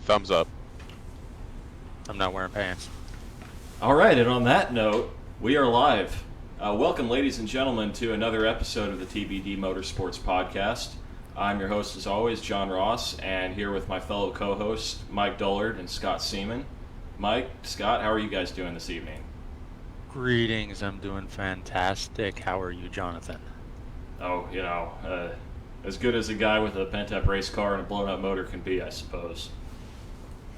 Thumbs up. I'm not wearing pants. All right, and on that note, we are live. Welcome, ladies and gentlemen, to another episode of the TBD Motorsports podcast. I'm your host, as always, John Ross, and here with my fellow co-hosts, Mike Dullard and Scott Seaman. Mike, Scott, how are you guys doing this evening? Greetings, I'm doing fantastic. How are you, Jonathan? Oh, as good as a guy with a pent-up race car and a blown-up motor can be, I suppose.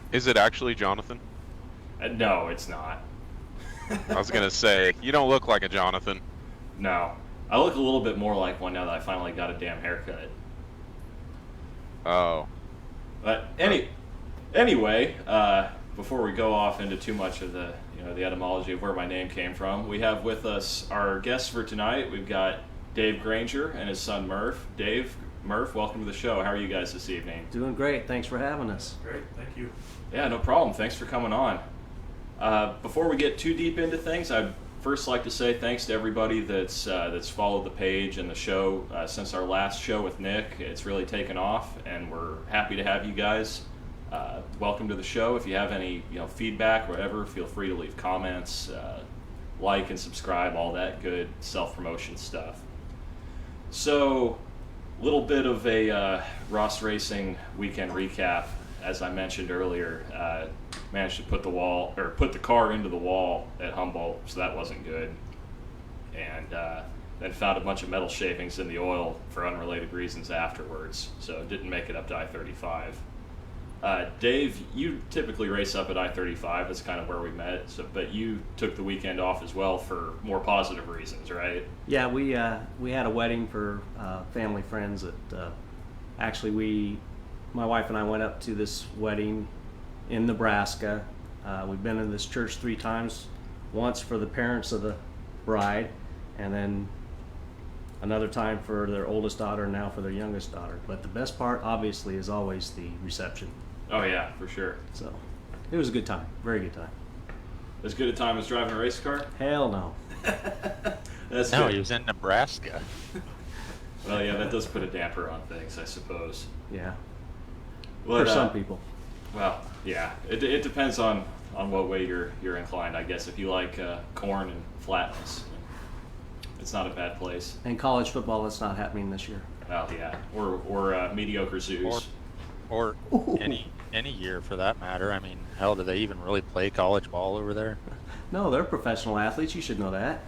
Is it actually Jonathan? No, it's not. I was going to say, you don't look like a Jonathan. No. I look a little bit more like one now that I finally got a damn haircut. Oh. But anyway, before we go off into too much of the etymology of where my name came from, we have with us our guests for tonight. We've got Dave Granger and his son Murph. Dave, Murph, welcome to the show. How are you guys this evening? Doing great. Thanks for having us. Great, thank you. Yeah, no problem. Thanks for coming on. Before we get too deep into things, I'd first like to say thanks to everybody that's followed the page and the show since our last show with Nick. It's really taken off, and we're happy to have you guys. Welcome to the show. If you have any feedback or whatever, feel free to leave comments, like and subscribe, all that good self-promotion stuff. So, a little bit of a Ross Racing weekend recap. As I mentioned earlier, managed to put the car into the wall at Humboldt, so that wasn't good. And then found a bunch of metal shavings in the oil for unrelated reasons afterwards, so didn't make it up to I-35. Dave, you typically race up at I-35. That's kind of where we met. But you took the weekend off as well for more positive reasons, right? Yeah, we had a wedding for family friends. My wife and I went up to this wedding in Nebraska. We've been in this church 3 times. Once for the parents of the bride, and then another time for their oldest daughter, and now for their youngest daughter. But the best part, obviously, is always the reception. Oh yeah, for sure. So it was a good time. Very good time. As good a time as driving a race car? Hell no. That's No, good. he was in Nebraska. Well, yeah, that does put a damper on things, I suppose. Yeah. But, for some people. Well, yeah, it depends on what way you're inclined, I guess. If you like corn and flatness, it's not a bad place. And college football, that's not happening this year. Well, yeah, or mediocre zoos. Or any year for that matter. I mean, hell, do they even really play college ball over there? No, they're professional athletes. You should know that.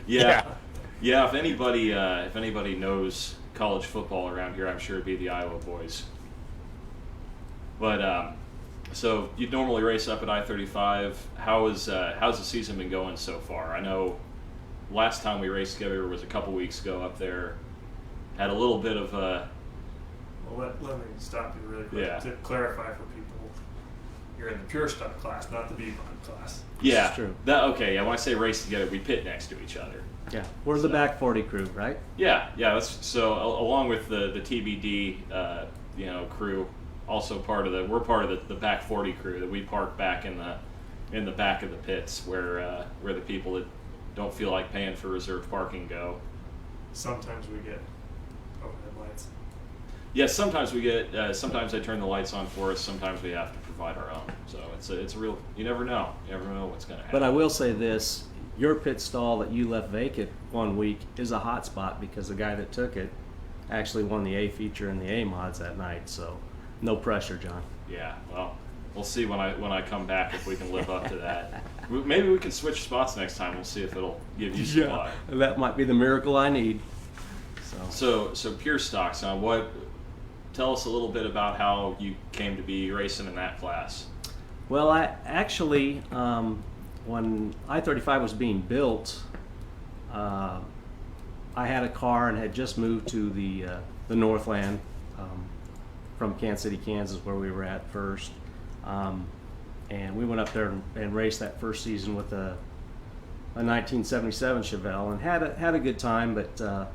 Yeah. If anybody knows college football around here, I'm sure it'd be the Iowa boys. But so you'd normally race up at I-35. How's the season been going so far? I know last time we raced together was a couple weeks ago up there. Had a little bit of Well, let me stop you really quick to clarify for people. You're in the pure stock class, not the V-Bond class. yeah. It's true. Okay. Yeah. When I say race together, we pit next to each other. Yeah. We're the back 40 crew, right? Yeah. That's so along with the TBD crew. Also we're part of the back 40 crew that we park back in the back of the pits where the people that don't feel like paying for reserved parking go. Sometimes we get overhead lights. Yes, sometimes we get. Sometimes they turn the lights on for us. Sometimes we have to provide our own. So it's a real. You never know. You never know what's going to happen. But I will say this: your pit stall that you left vacant one week is a hot spot because the guy that took it actually won the A feature and the A mods that night. So no pressure, John. Yeah. Well, we'll see when I come back if we can live up to that. Maybe we can switch spots next time. We'll see if it'll give you supply. That might be the miracle I need. So pure stocks. Tell us a little bit about how you came to be racing in that class. Well, I actually, when I-35 was being built, I had a car and had just moved to the Northland from Kansas City, Kansas, where we were at first. And we went up there and raced that first season with a 1977 Chevelle and had a good time, but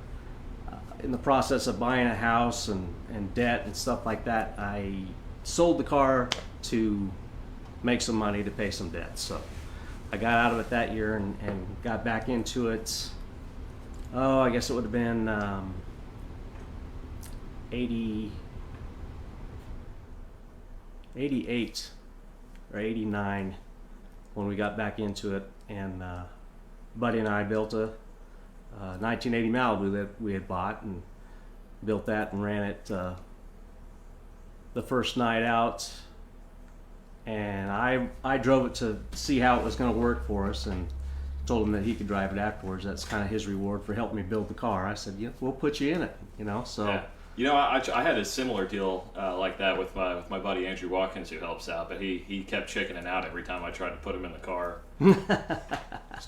in the process of buying a house and debt and stuff like that, I sold the car to make some money to pay some debt. So I got out of it that year and got back into it. Oh, I guess it would have been 80, '88 or '89 when we got back into it, and Buddy and I built a 1980 Malibu that we had bought, and built that and ran it the first night out, and I drove it to see how it was going to work for us, and told him that he could drive it afterwards. That's kind of his reward for helping me build the car. I said, yeah, we'll put you in it, so. Yeah. You know, I had a similar deal like that with my buddy Andrew Watkins, who helps out, but he kept chickening out every time I tried to put him in the car. There's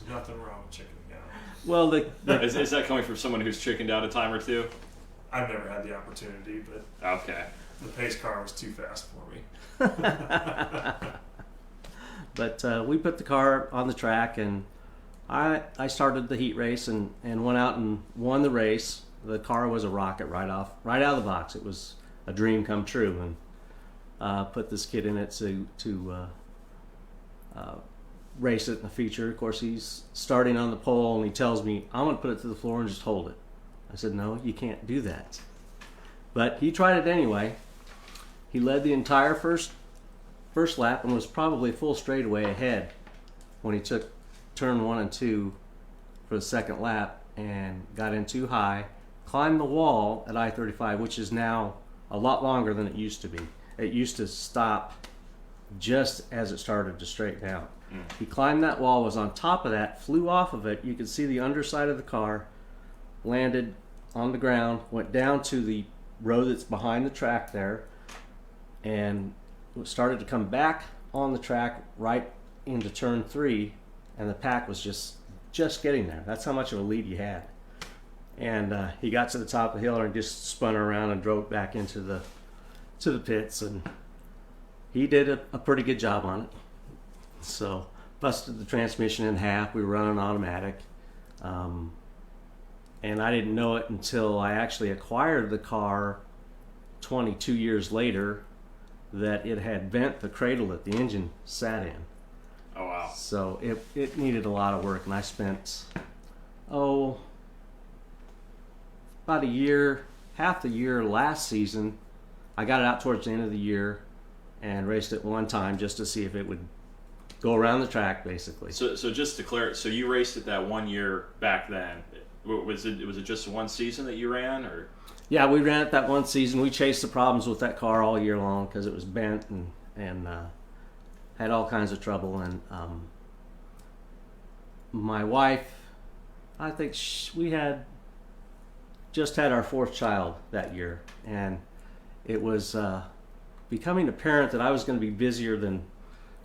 nothing wrong with chickening out. Well, Is that coming from someone who's chickened out a time or two? I've never had the opportunity, but Okay. the pace car was too fast for me. But we put the car on the track, and I started the heat race and went out and won the race. The car was a rocket right out of the box. It was a dream come true, and put this kid in it to race it in the feature. Of course, he's starting on the pole, and he tells me, I'm going to put it to the floor and just hold it. I said, no, you can't do that. But he tried it anyway. He led the entire first lap and was probably full straightaway ahead when he took turn 1 and 2 for the second lap, and got in too high, climbed the wall at I-35, which is now a lot longer than it used to be. It used to stop just as it started to straighten out. He climbed that wall, was on top of that, flew off of it. You could see the underside of the car, landed on the ground, went down to the road that's behind the track there, and started to come back on the track right into turn 3, and the pack was just getting there. That's how much of a lead he had. And he got to the top of the hill and just spun around and drove back into the pits, and he did a pretty good job on it. So busted the transmission in half. We were running automatic, and I didn't know it until I actually acquired the car 22 years later, that it had bent the cradle that the engine sat in. Oh, wow. So it needed a lot of work, and I spent about a year, half the year last season. I got it out towards the end of the year and raced it one time just to see if it would go around the track, basically. So just to clarify, so you raced it that 1 year back then. Was it just one season that you ran, or? Yeah, we ran it that one season. We chased the problems with that car all year long because it was bent and had all kinds of trouble. And my wife, I think we had just had our 4th child that year, and it was becoming apparent that I was going to be busier than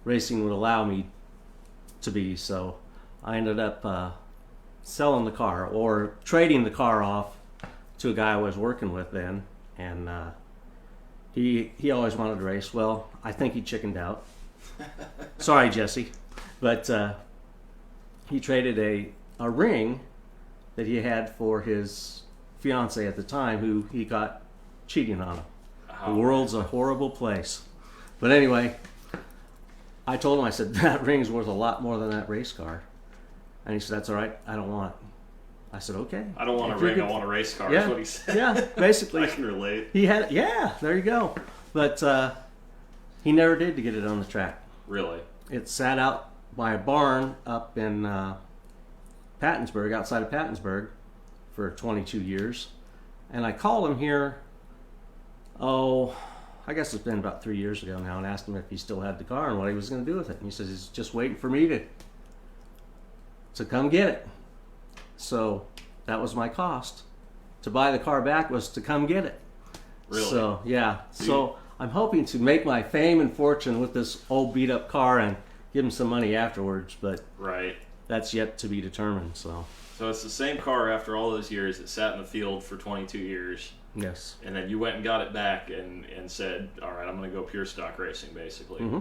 racing would allow me to be. So I ended up selling the car, or trading the car off to a guy I was working with then, and he always wanted to race. Well, I think he chickened out. Sorry, Jesse, but he traded a ring that he had for his fiance at the time, who he got cheating on him. The world's a horrible place. But anyway, I told him, I said, that ring's worth a lot more than that race car. And he said, that's all right, I don't want it. I said, okay. I don't want a ring, I want a race car, yeah, is what he said. Yeah, basically. I can relate. He had, yeah, there you go. But he never did to get it on the track. Really? It sat out by a barn up in Pattonsburg, outside of Pattonsburg, for 22 years. And I called him here, I guess it's been about 3 years ago now, and asked him if he still had the car and what he was going to do with it. And he says he's just waiting for me to come get it. So that was my cost. To buy the car back was to come get it. Really? So, yeah. So I'm hoping to make my fame and fortune with this old beat up car and give him some money afterwards, but right. That's yet to be determined. So it's the same car after all those years. It sat in the field for 22 years. yes. And then you went and got it back and said, all right, I'm going to go pure stock racing, basically. Mm-hmm.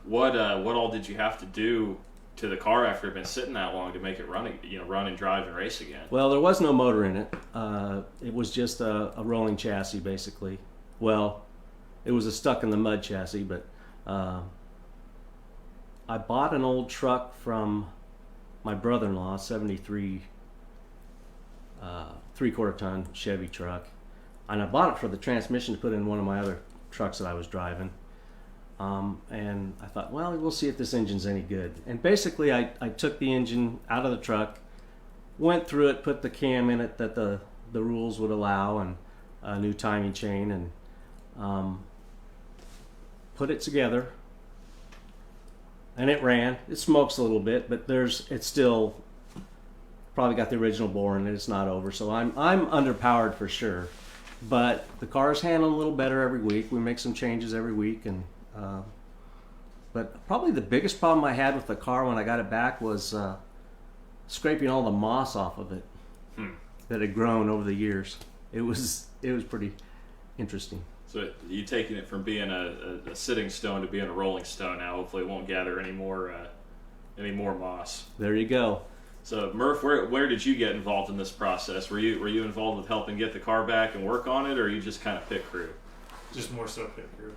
What all did you have to do to the car after it had been sitting that long to make it run and drive and race again? Well, there was no motor in it. It was just a rolling chassis, basically. Well, it was a stuck in the mud chassis, but I bought an old truck from my brother-in-law, 73 3/4 ton Chevy truck, and I bought it for the transmission to put in one of my other trucks that I was driving. And I thought, well, we'll see if this engine's any good. And basically, I took the engine out of the truck, went through it, put the cam in it that the rules would allow, and a new timing chain, and put it together. And it ran. It smokes a little bit, but it's still probably got the original bore in it. It's not over, so I'm underpowered for sure. But the car's handling a little better every week. We make some changes every week, and but probably the biggest problem I had with the car when I got it back was scraping all the moss off of it that had grown over the years. It was pretty interesting. So you taking it from being a sitting stone to being a rolling stone now. Hopefully it won't gather any more moss. There you go. So Murph, where did you get involved in this process? Were you involved with helping get the car back and work on it, or you just kind of pit crew? Just more so pit crew.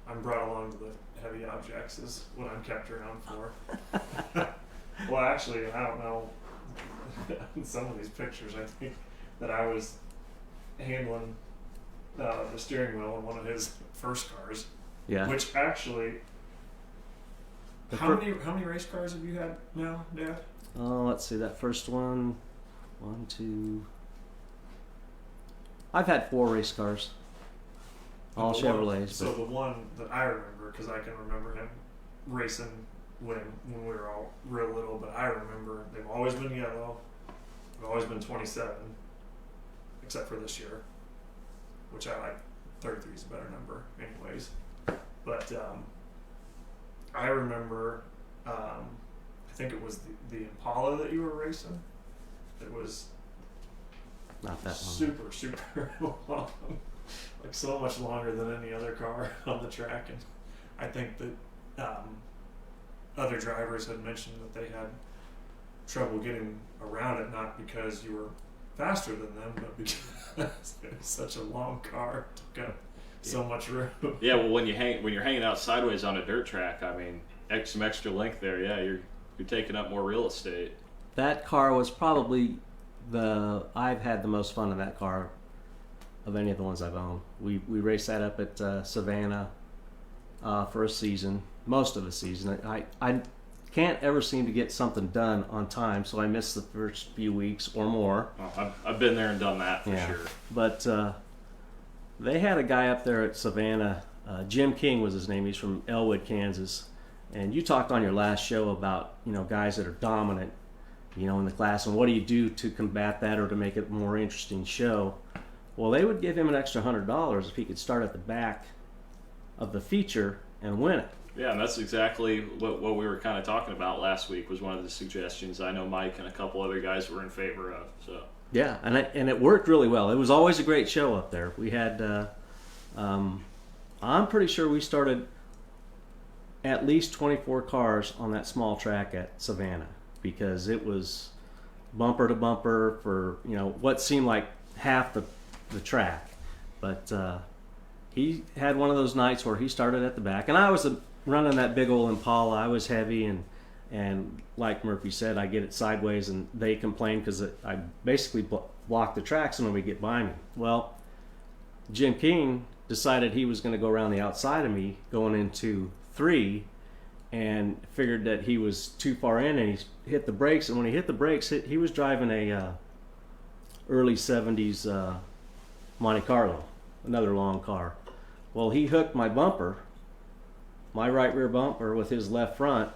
I'm brought along to the heavy objects is what I'm kept around for. Well, actually, I don't know. In some of these pictures, I think that I was handling the steering wheel in one of his first cars. Yeah. Which actually, how many race cars have you had now, Dad? Oh, let's see, that first one, 1, 2. I've had 4 race cars, all Chevrolets. So the one that I remember, because I can remember him racing when we were all real little, but I remember they've always been yellow. They've always been 27, except for this year, which I like. 33 is a better number, anyways. But I remember. I think it was the Impala that you were racing. It was Not that long. super long, like so much longer than any other car on the track. And I think that other drivers had mentioned that they had trouble getting around it, not because you were faster than them, but because it was such a long car, took up so much room. Yeah, well, when you're hanging out sideways on a dirt track, I mean, some extra length there. Yeah, you're taking up more real estate. That car was probably I've had the most fun in that car of any of the ones I've owned. We raced that up at Savannah for a season, most of the season. I can't ever seem to get something done on time, so I missed the first few weeks or more. Oh, I've been there and done that for sure. But they had a guy up there at Savannah, Jim King was his name. He's from Elwood, Kansas. And you talked on your last show about, guys that are dominant, in the class, and what do you do to combat that or to make it a more interesting show? Well, they would give him an extra $100 if he could start at the back of the feature and win it. Yeah, and that's exactly what we were kind of talking about last week, was one of the suggestions. I know Mike and a couple other guys were in favor of. So yeah, and it worked really well. It was always a great show up there. We had, I'm pretty sure we started at least 24 cars on that small track at Savannah, because it was bumper to bumper for what seemed like half the track. But he had one of those nights where he started at the back, and I was running that big old Impala. I was heavy, and like Murphy said, I get it sideways, and they complain because I basically block the tracks when we get by me. Well, Jim King decided he was going to go around the outside of me going into 3, and figured that he was too far in, and he hit the brakes. And when he hit the brakes, he was driving a early 70s Monte Carlo, another long car. Well, he hooked my bumper, my right rear bumper, with his left front,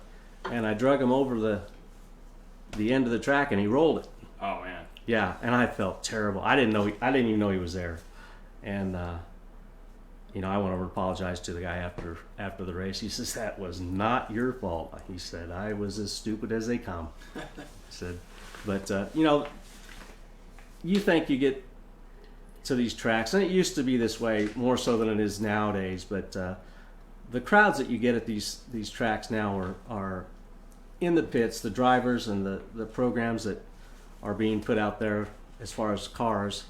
and I drug him over the end of the track, and he rolled it. Oh man. Yeah, and I felt terrible. I didn't even know he was there, and I went over and apologized to the guy after the race. He says, "That was not your fault." He said, "I was as stupid as they come." He said, but you think you get to these tracks, and it used to be this way more so than it is nowadays, but the crowds that you get at these tracks now are in the pits, the drivers and the programs that are being put out there as far as cars.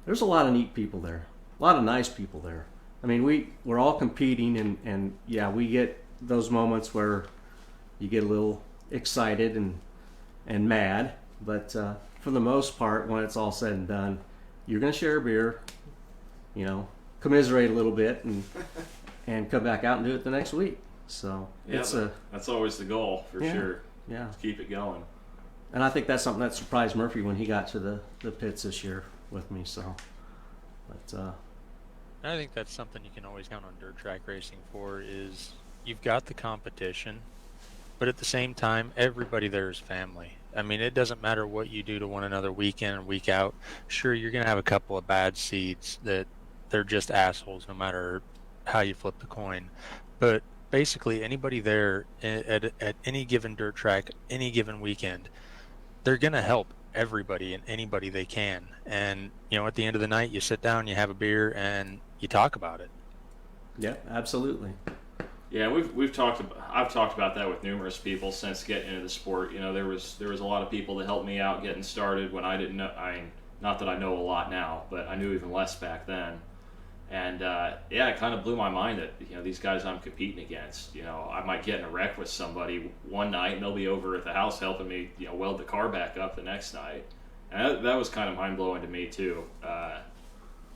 There's a lot of neat people there, a lot of nice people there. I mean, we're all competing, and yeah, we get those moments where you get a little excited and mad, but for the most part, when it's all said and done, you're going to share a beer, commiserate a little bit, and come back out and do it the next week. So Yeah, it's that's always the goal for Yeah. sure. yeah. To keep it going. And I think that's something that surprised Murphy when he got to the pits this year with me. So, but I think that's something you can always count on dirt track racing for is you've got the competition, but at the same time, everybody there is family. I mean, it doesn't matter what you do to one another week in and week out. Sure, you're going to have a couple of bad seeds that they're just assholes no matter how you flip the coin. But basically, anybody there at any given dirt track, any given weekend, they're going to help everybody and anybody they can. And, at the end of the night, you sit down, you have a beer, and you talk about it. yeah, absolutely. Yeah, I've talked about that with numerous people since getting into the sport. There was a lot of people that helped me out getting started when I didn't know. Not that I know a lot now, but I knew even less back then. And it kind of blew my mind that these guys I'm competing against. I might get in a wreck with somebody one night, and they'll be over at the house helping me weld the car back up the next night. And that was kind of mind blowing to me too.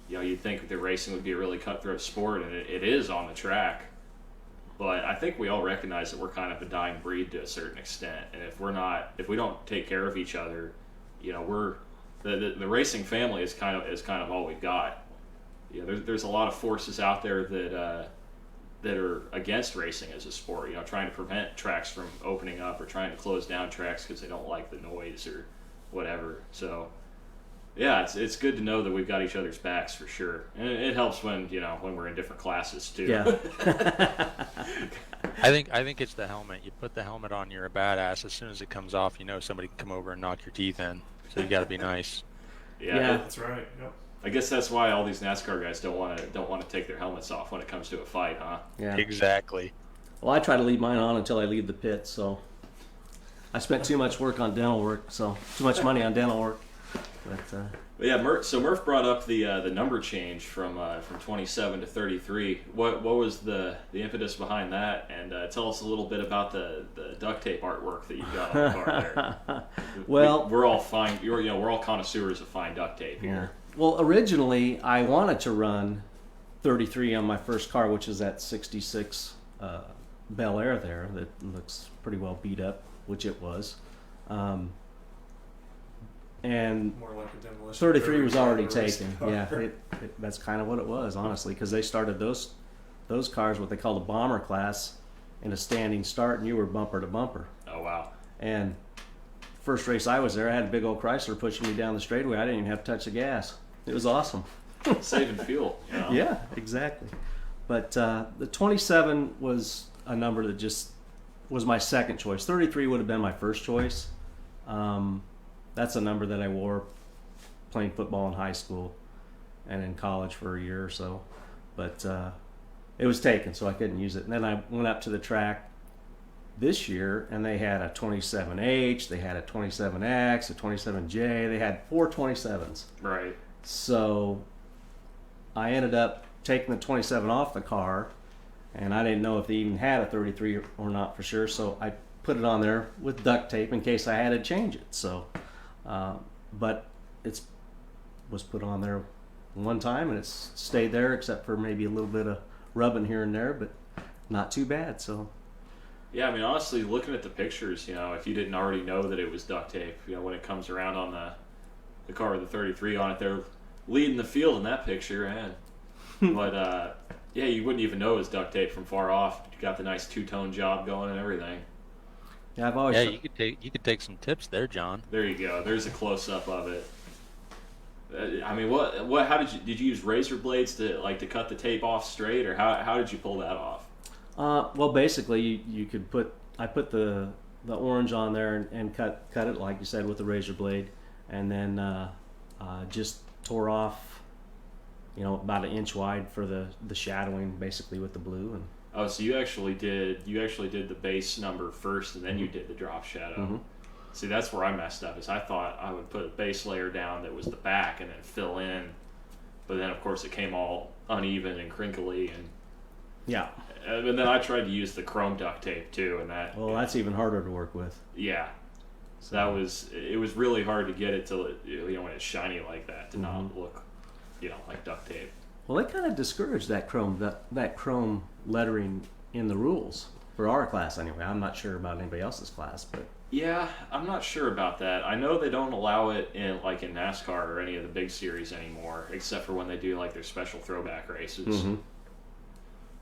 You'd think that racing would be a really cutthroat sport, and it is on the track. But I think we all recognize that we're kind of a dying breed to a certain extent, and if we don't take care of each other, we're the racing family is kind of all we've got. There's a lot of forces out there that are against racing as a sport. Trying to prevent tracks from opening up or trying to close down tracks because they don't like the noise or whatever. So yeah, it's good to know that we've got each other's backs for sure, and it helps when we're in different classes too. Yeah. I think it's the helmet. You put the helmet on, you're a badass. As soon as it comes off, somebody can come over and knock your teeth in. So you got to be nice. Yeah, That's right. Yep. I guess that's why all these NASCAR guys don't want to take their helmets off when it comes to a fight, huh? Yeah. Exactly. Well, I try to leave mine on until I leave the pit. So I spent too much work on dental work, so too much money on dental work. But yeah, Murph brought up the number change from 27 to 33. What was the impetus behind that? And tell us a little bit about the duct tape artwork that you've got on the car there. Well, we're all fine. We're all connoisseurs of fine duct tape yeah. here. Well, originally I wanted to run 33 on my first car, which is that 66 Bel Air there that looks pretty well beat up, which it was. And More like a demolition. 33 was derby already than a race taken. car. Yeah, that's kind of what it was, honestly, because they started those cars, what they call the bomber class, in a standing start, and you were bumper to bumper. Oh wow. And first race I was there, I had a big old Chrysler pushing me down the straightaway. I didn't even have to touch the gas. It was awesome. Saving fuel. Yeah, exactly. But the 27 was a number that just was my second choice. 33 would have been my first choice. That's a number that I wore playing football in high school and in college for a year or so. But it was taken, so I couldn't use it. And then I went up to the track this year, and they had a 27H, they had a 27X, a 27J. They had 4 27s. Right. So I ended up taking the 27 off the car, and I didn't know if they even had a 33 or not for sure. So I put it on there with duct tape in case I had to change it. So, but it was put on there one time, and it's stayed there except for maybe a little bit of rubbing here and there, but not too bad. So. Yeah, I mean, honestly, looking at the pictures, if you didn't already know that it was duct tape, when it comes around on the car with the 33 on it, they're leading the field in that picture, man. But yeah, you wouldn't even know it was duct tape from far off. You got the nice two-tone job going and everything. Yeah, I've always. Yeah, you could take some tips there, John. There you go. There's a close-up of it. I mean, what? How did you use razor blades to cut the tape off straight, or how did you pull that off? Well, basically, you could I put the orange on there and cut it like you said with the razor blade, and then just tore off, about 1 inch wide for the shadowing, basically with the blue. And oh, so you actually did the base number first, and then you did the drop shadow. Mm-hmm. See, that's where I messed up. Is I thought I would put a base layer down that was the back and then fill in, but then of course it came all uneven and crinkly and. Yeah. And then I tried to use the chrome duct tape too, and that. Well, that's even harder to work with. Yeah. So it was really hard to get it to when it's shiny like that to not look, like duct tape. Well, they kind of discouraged that chrome lettering in the rules for our class anyway. I'm not sure about anybody else's class, but Yeah, I'm not sure about that. I know they don't allow it in NASCAR or any of the big series anymore, except for when they do like their special throwback races.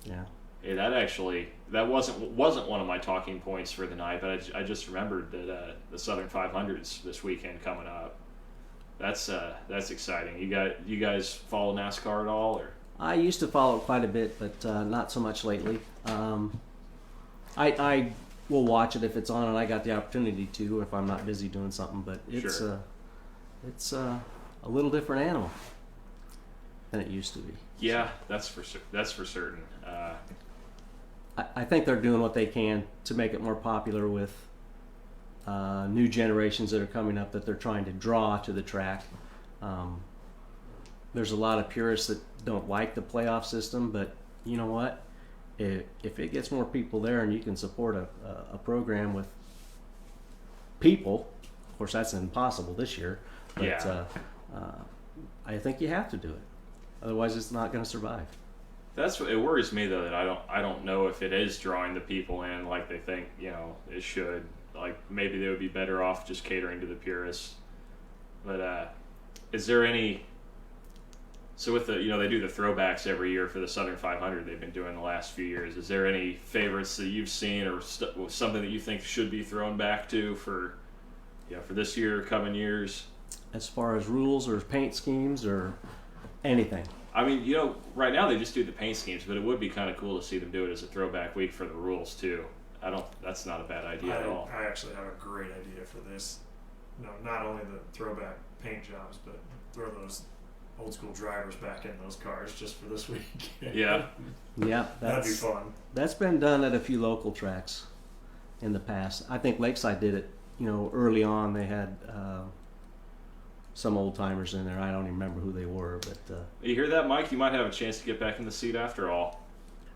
Yeah. Yeah, that wasn't one of my talking points for the night, but I just remembered that the Southern 500s this weekend coming up. That's exciting. You guys follow NASCAR at all, or? I used to follow it quite a bit, but not so much lately. I will watch it if it's on and I got the opportunity to, if I'm not busy doing something. But it's Sure. it's a little different animal than it used to be. Yeah, that's for certain. I think they're doing what they can to make it more popular with new generations that are coming up that they're trying to draw to the track. There's a lot of purists that don't like the playoff system, but you know what? If it gets more people there and you can support a program with people, of course that's impossible this year, but Yeah. I think you have to do it. Otherwise it's not going to survive. That's what it worries me though, that I don't know if it is drawing the people in like they think it should. Like maybe they would be better off just catering to the purists. But is there any? So with the they do the throwbacks every year for the Southern 500 they've been doing the last few years. Is there any favorites that you've seen or something that you think should be thrown back to for this year, coming years? As far as rules or paint schemes or anything. I mean, right now they just do the paint schemes, but it would be kind of cool to see them do it as a throwback week for the rules too. That's not a bad idea at all. I actually have a great idea for this. Not only the throwback paint jobs, but throw those old school drivers back in those cars just for this week. Yeah. Yeah, That'd be fun. That's been done at a few local tracks in the past. I think Lakeside did it, early on. They had some old timers in there. I don't even remember who they were, but You hear that, Mike? You might have a chance to get back in the seat after all.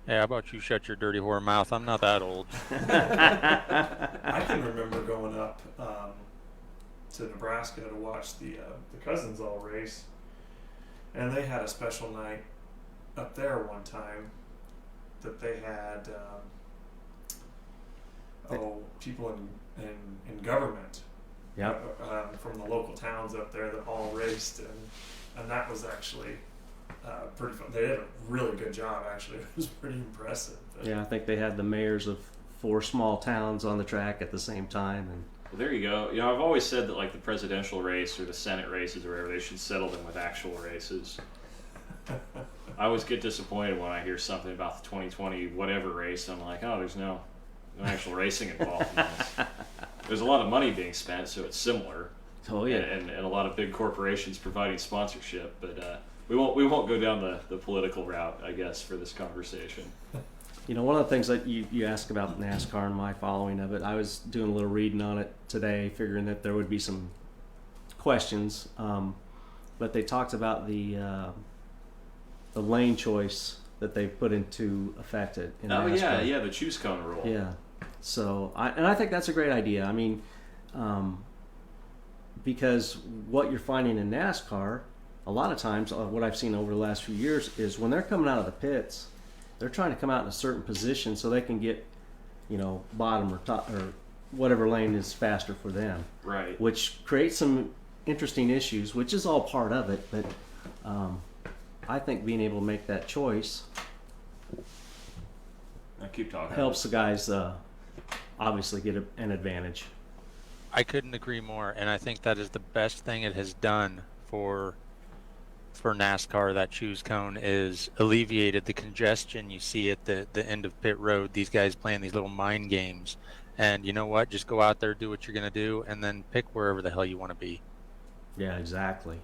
Hey, how about you shut your dirty whore mouth? I'm not that old. I can remember going up to Nebraska to watch the Cousins all race, and they had a special night up there one time that they had people in government. Yep. From the local towns up there that all raced, and that was actually pretty fun. They did a really good job, actually. It was pretty impressive. Yeah, I think they had the mayors of 4 small towns on the track at the same time. And Well, there you go. I've always said that like the presidential race or the Senate races or whatever, they should settle them with actual races. I always get disappointed when I hear something about the 2020 whatever race. I'm like, oh, there's no actual racing involved in this. There's a lot of money being spent, so it's similar. oh yeah, And a lot of big corporations providing sponsorship, but we won't go down the political route, I guess, for this conversation. one of the things that you asked about NASCAR and my following of it, I was doing a little reading on it today, figuring that there would be some questions, but they talked about the lane choice that they put into effect in NASCAR. Yeah, the choose cone rule. Yeah. So I think that's a great idea. I mean, because what you're finding in NASCAR, a lot of times, what I've seen over the last few years is when they're coming out of the pits, they're trying to come out in a certain position so they can get, bottom or top or whatever lane is faster for them. Right. Which creates some interesting issues, which is all part of it. But I think being able to make that choice I keep talking. helps the guys obviously get an advantage. I couldn't agree more, and I think that is the best thing it has done for NASCAR. That choose cone is alleviated the congestion you see at the end of pit road. These guys playing these little mind games, and you know what? Just go out there, do what you're gonna do, and then pick wherever the hell you want to be. Yeah, exactly.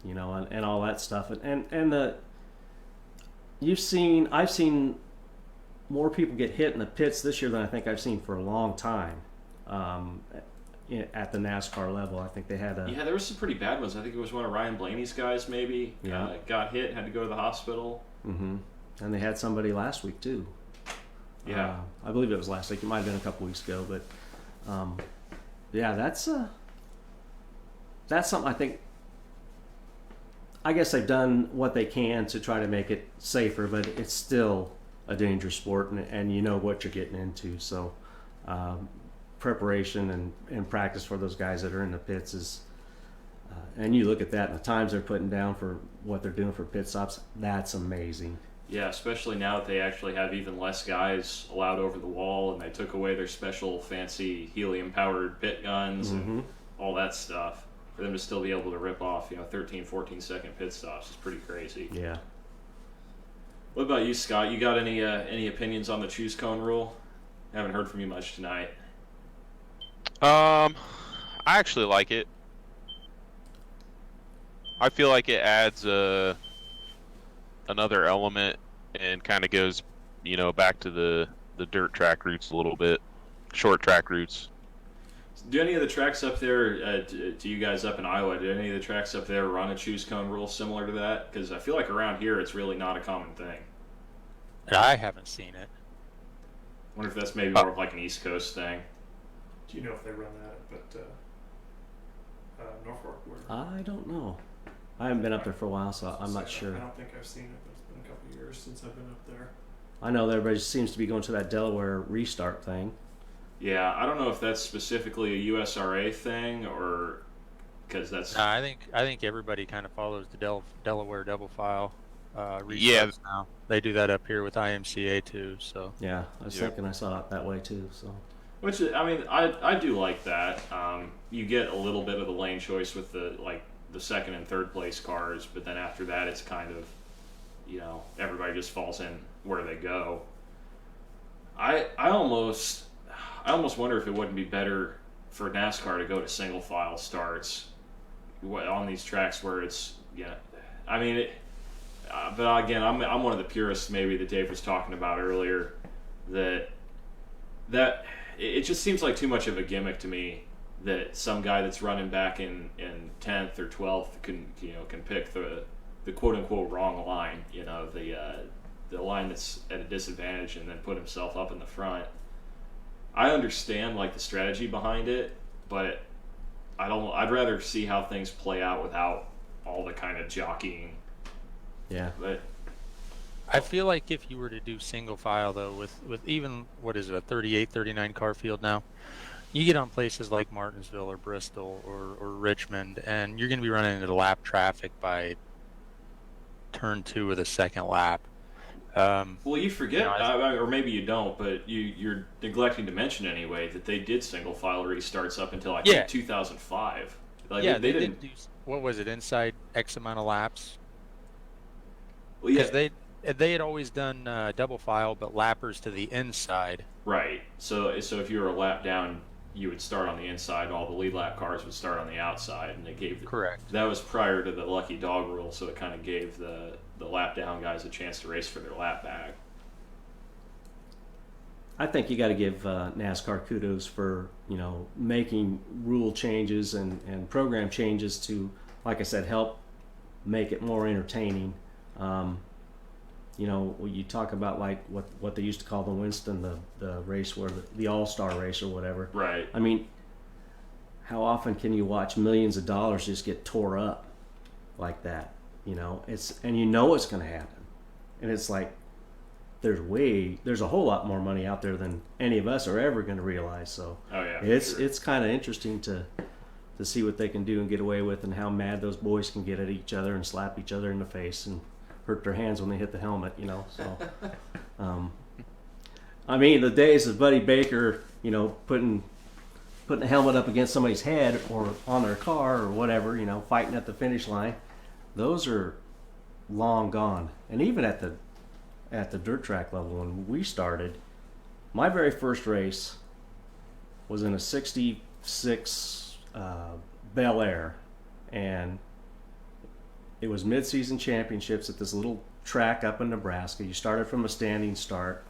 And all that stuff, and I've seen more people get hit in the pits this year than I think I've seen for a long time. At the NASCAR level, I think they had Yeah, there were some pretty bad ones. I think it was one of Ryan Blaney's guys, maybe. Yeah. Got hit, had to go to the hospital. Mm-hmm. And they had somebody last week too. Yeah. I believe it was last week. It might have been a couple weeks ago, but yeah, that's something I guess they've done what they can to try to make it safer, but it's still a dangerous sport, and you know what you're getting into. So preparation and practice for those guys that are in the pits is, and you look at that and the times they're putting down for what they're doing for pit stops, that's amazing. Yeah, especially now that they actually have even less guys allowed over the wall, and they took away their special fancy helium-powered pit guns and all that stuff. For them to still be able to rip off, 13, 14-second pit stops is pretty crazy. Yeah. What about you, Scott? You got any opinions on the choose cone rule? I haven't heard from you much tonight. I actually like it. I feel like it adds another element and kind of goes, back to the dirt track routes a little bit, short track routes. Do any of the tracks up there, to you guys up in Iowa, do any of the tracks up there run a choose cone rule similar to that? Because I feel like around here it's really not a common thing. I haven't seen it. I wonder if that's maybe more of like an East Coast thing. Do you know if they run that at Norfolk? I don't know. I haven't been up there for a while, so I'm not sure. I don't think I've seen it, but it's been a couple of years since I've been up there. I know everybody seems to be going to that Delaware restart thing. Yeah, I don't know if that's specifically a USRA thing or because that's. I think everybody kind of follows the Delaware double file. Yeah. Now they do that up here with IMCA too. So Yeah, I was thinking I saw it that way too. So. Which I do like that. You get a little bit of the lane choice with the second and third place cars, but then after that it's kind of, everybody just falls in where they go. I almost wonder if it wouldn't be better for NASCAR to go to single file starts on these tracks where it's, but again, I'm one of the purists maybe that Dave was talking about earlier, that it just seems like too much of a gimmick to me that some guy that's running back in 10th or 12th can pick the quote unquote wrong line, the line that's at a disadvantage, and then put himself up in the front. I understand the strategy behind it, but I'd rather see how things play out without all the kind of jockeying. Yeah. But I feel like if you were to do single file though, with even what is it, a 38, 39 car field now, you get on places like Martinsville or Bristol or Richmond, and you're going to be running into lap traffic by turn 2 of the second lap. Well, you forget, or maybe you don't, but you're neglecting to mention anyway that they did single file restarts up until I think 2005. They didn't do, what was it, inside X amount of laps? Well, yeah. Because they had always done double file, but lappers to the inside. Right. So if you were a lap down, you would start on the inside, and all the lead lap cars would start on the outside, and they gave Correct. That was prior to the lucky dog rule, so it kind of gave the lap down guys a chance to race for their lap back. I think you got to give NASCAR kudos for making rule changes and program changes to, like I said, help make it more entertaining. You talk about what they used to call the Winston, the race where the All-Star race or whatever. Right. I mean, how often can you watch millions of dollars just get tore up like that? It's going to happen, and it's like there's a whole lot more money out there than any of us are ever going to realize. So it's kind of interesting to see what they can do and get away with, and how mad those boys can get at each other and slap each other in the face and hurt their hands when they hit the helmet, So, the days of Buddy Baker, putting the helmet up against somebody's head or on their car or whatever, fighting at the finish line, those are long gone. And even at the dirt track level, when we started, my very first race was in a '66 Bel Air, and it was mid-season championships at this little track up in Nebraska. You started from a standing start.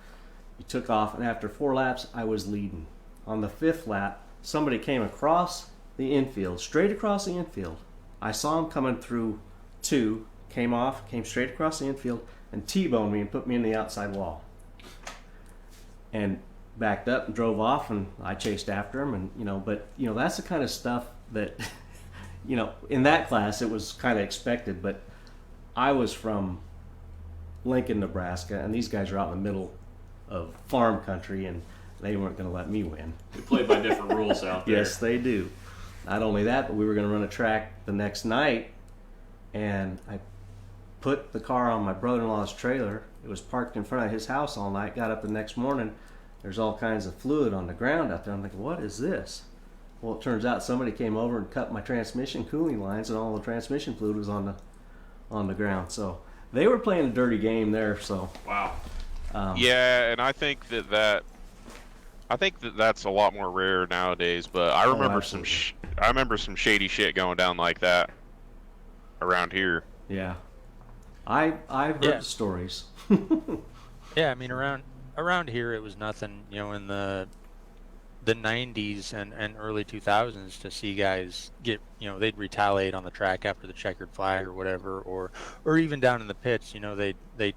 You took off, and after 4 laps, I was leading. On the 5th lap, somebody came across the infield, straight across the infield. I saw him coming through 2, came off, came straight across the infield, and T-boned me and put me in the outside wall. And backed up and drove off, and I chased after him. And but that's the kind of stuff that in that class it was kind of expected. But I was from Lincoln, Nebraska, and these guys are out in the middle of farm country, and they weren't going to let me win. We play by different rules out there. Yes, they do. Not only that, but we were going to run a track the next night, and I put the car on my brother-in-law's trailer. It was parked in front of his house all night. Got up the next morning, there's all kinds of fluid on the ground out there. I'm thinking, what is this? Well, it turns out somebody came over and cut my transmission cooling lines, and all the transmission fluid was on the ground. So they were playing a dirty game there. So Wow. Yeah, and I think that's a lot more rare nowadays. But I remember some shady shit going down like that around here. yeah, I've heard Yeah. stories. Yeah, I mean around here it was nothing, in the 90s and early 2000s to see guys get, they'd retaliate on the track after the checkered flag or whatever, or even down in the pits, they'd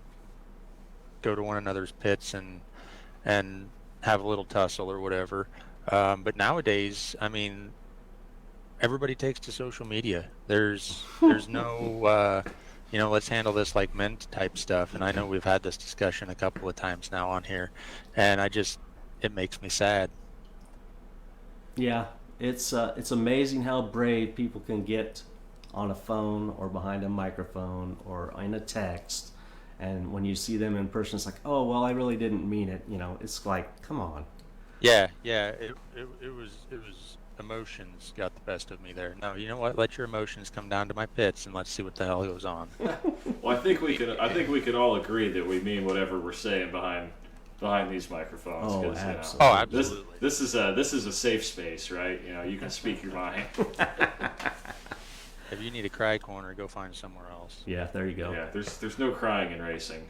go to one another's pits and have a little tussle or whatever. But nowadays, I mean, everybody takes to social media. There's no let's handle this like men type stuff. And I know we've had this discussion a couple of times now on here, and it makes me sad. Yeah, it's amazing how brave people can get on a phone or behind a microphone or in a text, and when you see them in person, it's like, oh well, I really didn't mean it. It's like, come on. Yeah, it was emotions got the best of me there. No, you know what? Let your emotions come down to my pits and let's see what the hell goes on. Well, I think we could all agree that we mean whatever we're saying behind these microphones. Oh, 'cause, absolutely. Oh, absolutely. This is a safe space, right? You can speak your mind. If you need a cry corner, go find somewhere else. Yeah, there you go. Yeah, there's no crying in racing.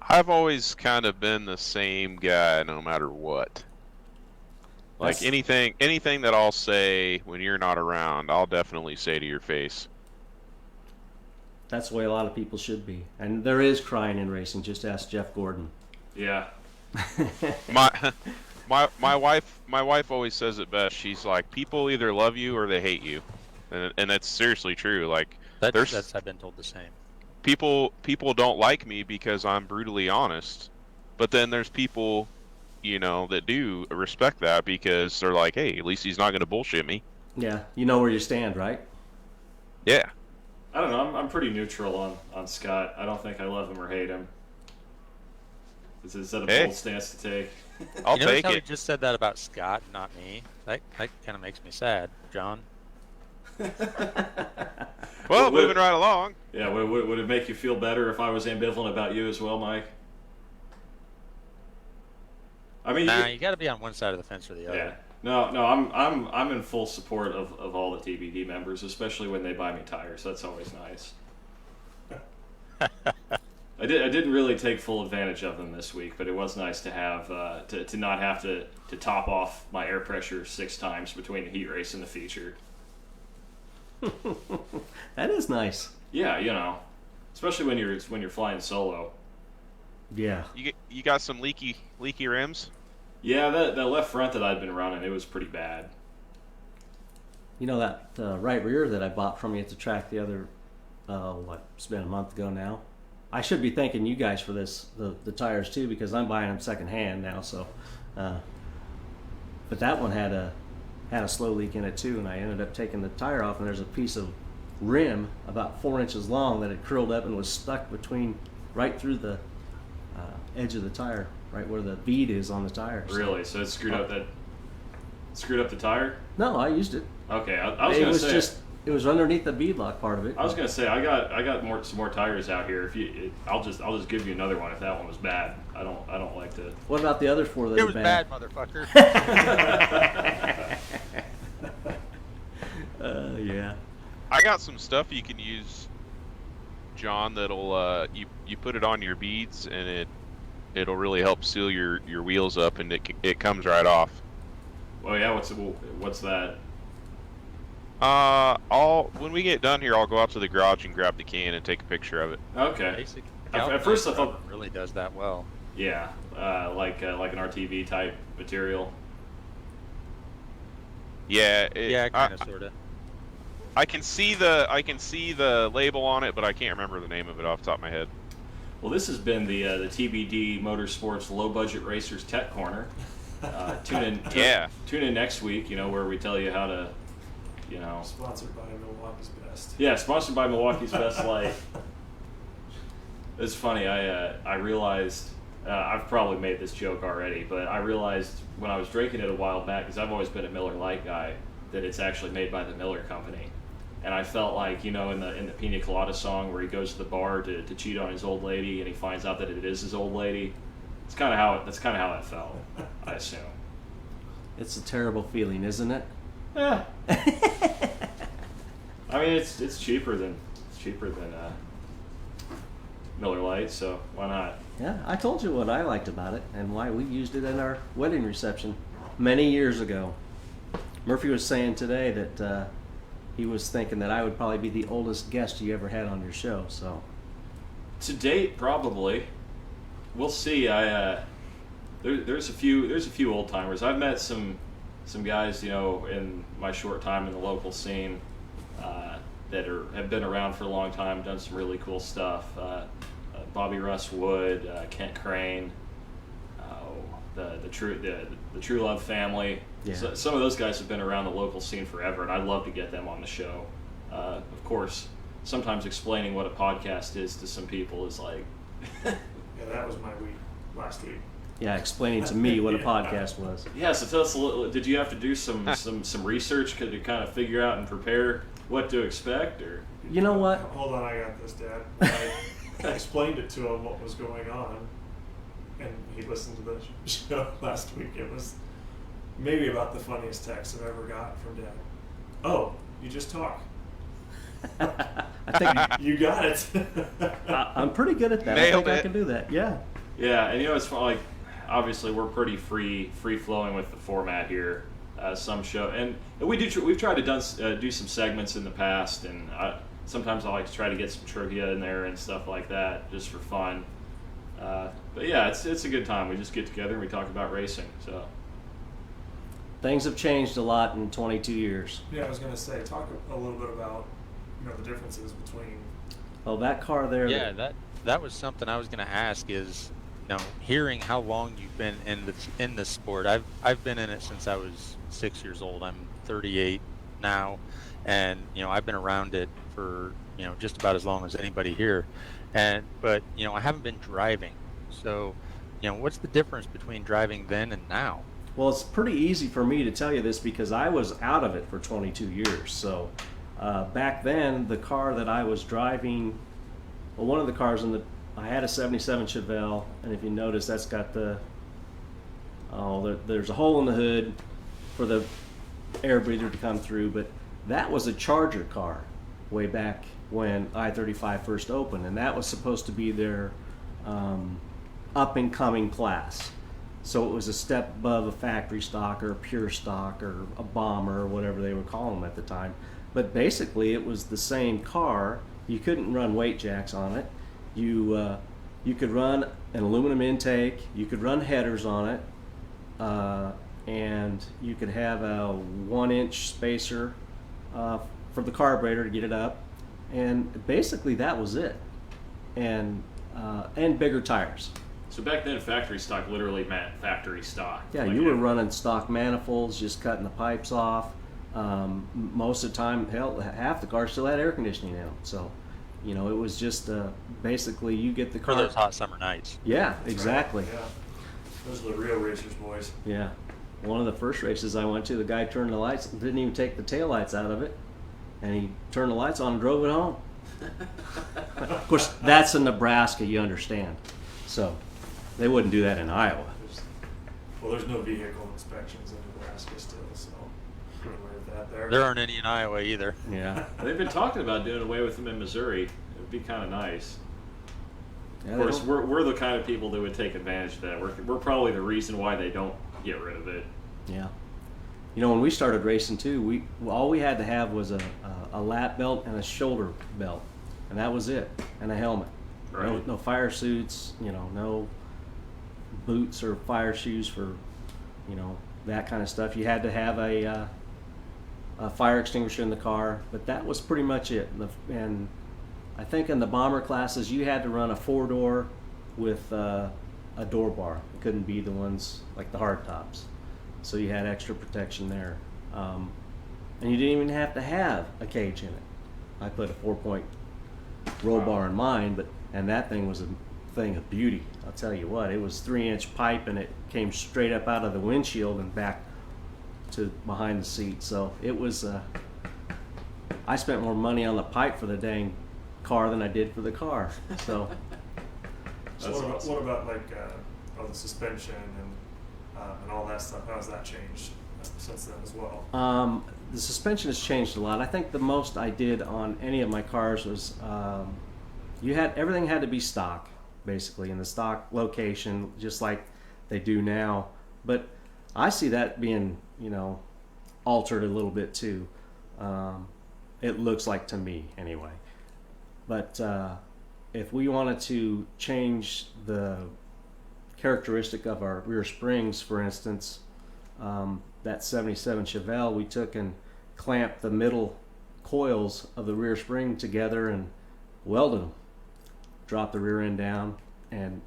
I've always kind of been the same guy no matter what. Like That's- anything that I'll say when you're not around, I'll definitely say to your face. That's the way a lot of people should be. And there is crying in racing. Just ask Jeff Gordon. Yeah. My wife always says it best. She's like, people either love you or they hate you, and that's seriously true. Like That's I've been told the same. people don't like me because I'm brutally honest, but then there's people, that do respect that because they're like, hey, at least he's not going to bullshit me. Yeah, you know where you stand, right? Yeah. I don't know. I'm pretty neutral on Scott. I don't think I love him or hate him. Is that a Hey. bold stance to take? I'll Notice take how he it. just said that about Scott, not me. That kind of makes me sad, John. Well, What- moving right along. Yeah. Would it make you feel better if I was ambivalent about you as well, Mike? I mean, Nah, you got to be on one side of the fence or the other. yeah. No. I'm in full support of all the TBD members, especially when they buy me tires. That's always nice. I didn't really take full advantage of them this week, but it was nice to have to not have to top off my air pressure 6 times between the heat race and the feature. That is nice. Yeah, especially when you're flying solo. Yeah. You got some leaky rims. Yeah, that left front that I'd been running, it was pretty bad. That right rear that I bought from you at the track the other, it's been a month ago now. I should be thanking you guys for this, the tires too, because I'm buying them secondhand now. So, but that one had a slow leak in it too, and I ended up taking the tire off, and there's a piece of rim about 4 inches long that had curled up and was stuck right through the edge of the tire, right where the bead is on the tire. So- Really? So it screwed up the tire? No, I used it. Okay, I was It gonna was say. just it was underneath the beadlock part of it. I was gonna say I got some more tires out here. I'll just give you another one if that one was bad. I don't like to. What about the other 4 that It are was bad? bad, motherfucker. Yeah. I got some stuff you can use, John. That'll you put it on your beads and it'll really help seal your wheels up, and it comes right off. Oh yeah, what's that? When we get done here, I'll go out to the garage and grab the can and take a picture of it. Okay. Basic. At first I thought- Galvanized rubber really does that well. Yeah, like an RTV type material. Yeah. Yeah, kind of, sort of. I can see the label on it, but I can't remember the name of it off the top of my head. Well, this has been the TBD Motorsports Low Budget Racers Tech Corner. Tune in. Yeah. Tune in next week. Where we tell you how to, Sponsored by Milwaukee's Best. Yeah, sponsored by Milwaukee's Best Light. It's funny. I realized I've probably made this joke already, but I realized when I was drinking it a while back, because I've always been a Miller Lite guy, that it's actually made by the Miller Company. And I felt like, in the Pina Colada song where he goes to the bar to cheat on his old lady, and he finds out that it is his old lady. That's kind of how it felt. I assume. It's a terrible feeling, isn't it? Yeah. I mean, it's cheaper than Miller Lite, so why not? Yeah, I told you what I liked about it and why we used it in our wedding reception many years ago. Murphy was saying today that he was thinking that I would probably be the oldest guest you ever had on your show. So, to date, probably. We'll see. There's a few old timers. I've met some guys, in my short time in the local scene that have been around for a long time, done some really cool stuff. Bobby Russ Wood, Kent Crane, the True Love family. Yeah. So, some of those guys have been around the local scene forever, and I'd love to get them on the show. Of course, sometimes explaining what a podcast is to some people is like. Yeah, that was my week last week. yeah, explaining to me what a podcast was. Yeah, so tell us a little. Did you have to do some research to kind of figure out and prepare what to expect, or? You know what? Hold on, I got this, Dad. I explained it to him what was going on, and he listened to the show last week. It was maybe about the funniest text I've ever got from Dad. Oh, you just talk. I think You got it. I'm pretty good at that. Nailed I think it. I can do that. Yeah. Yeah, and it's fun, like obviously we're pretty free flowing with the format here. Some show, and we've tried to do some segments in the past, and sometimes I like to try to get some trivia in there and stuff like that just for fun. But yeah, it's a good time. We just get together and we talk about racing. So Things have changed a lot in 22 years. Yeah, I was going to say, talk a little bit about the differences between. Oh, that car there. Yeah, that was something I was going to ask is, hearing how long you've been in this sport. I've been in it since I was 6 years old. I'm 38 now, and I've been around it for just about as long as anybody here. But I haven't been driving. So, what's the difference between driving then and now? Well, it's pretty easy for me to tell you this because I was out of it for 22 years. So back then, the car that I was driving, well, one of the cars I had a 77 Chevelle, and if you notice, that's got there's a hole in the hood for the air breather to come through, but that was a Charger car way back when I-35 first opened, and that was supposed to be their up-and-coming class. So it was a step above a factory stock or a pure stock or a bomber or whatever they were calling them at the time. But basically it was the same car. You couldn't run weight jacks on it. You could run an aluminum intake. You could run headers on it. And you could have a 1-inch spacer for the carburetor to get it up. And basically that was it. And bigger tires. So back then, factory stock literally meant factory stock. Yeah, Like you were running stock manifolds, just cutting the pipes off. Most of the time, hell, half the cars still had air conditioning in them. So, it was just basically you get the For car. those hot summer nights. Yeah, exactly. Right. Yeah, those are the real racers, boys. Yeah. One of the first races I went to, the guy turned the lights, didn't even take the tail lights out of it, and he turned the lights on and drove it home. Of course, that's in Nebraska, you understand. So. They wouldn't do that in Iowa. There's no vehicle inspections in Nebraska still, so get away with that there. There aren't any in Iowa either. Yeah. They've been talking about doing away with them in Missouri. It would be kind of nice. Yeah, Of course, we're the kind of people that would take advantage of that. We're probably the reason why they don't get rid of it. Yeah. When we started racing too, all we had to have was a lap belt and a shoulder belt, and that was it, and a helmet. Right. No fire suits, no boots or fire shoes for, that kind of stuff. You had to have a fire extinguisher in the car, but that was pretty much it. And I think in the bomber classes you had to run a 4-door with a door bar. It couldn't be the ones like the hard tops. So you had extra protection there. And you didn't even have to have a cage in it. I put a 4-point roll bar in mine, and that thing was a thing of beauty. I'll tell you what, it was 3-inch pipe and it came straight up out of the windshield and back to behind the seat. So it was, I spent more money on the pipe for the dang car than I did for the car. So, So what about like the suspension and all that stuff? How's that changed since then as well? The suspension has changed a lot. I think the most I did on any of my cars was everything had to be stock, basically, in the stock location, just like they do now. But I see that being, altered a little bit too. It looks like to me, anyway. But if we wanted to change the characteristic of our rear springs, for instance, that 77 Chevelle, we took and clamped the middle coils of the rear spring together and welded them, dropped the rear end down, and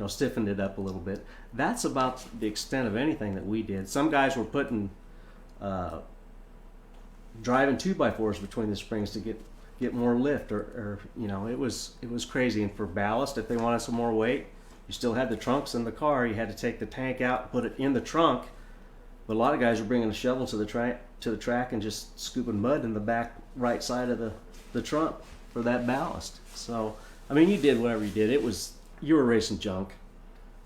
stiffened it up a little bit. That's about the extent of anything that we did. Some guys were putting driving 2x4s between the springs to get more lift, or it was crazy. And for ballast, if they wanted some more weight, you still had the trunks in the car. You had to take the tank out and put it in the trunk. But a lot of guys were bringing a shovel to the track and just scooping mud in the back right side of the trunk for that ballast. So, I mean, you did whatever you did. You were racing junk.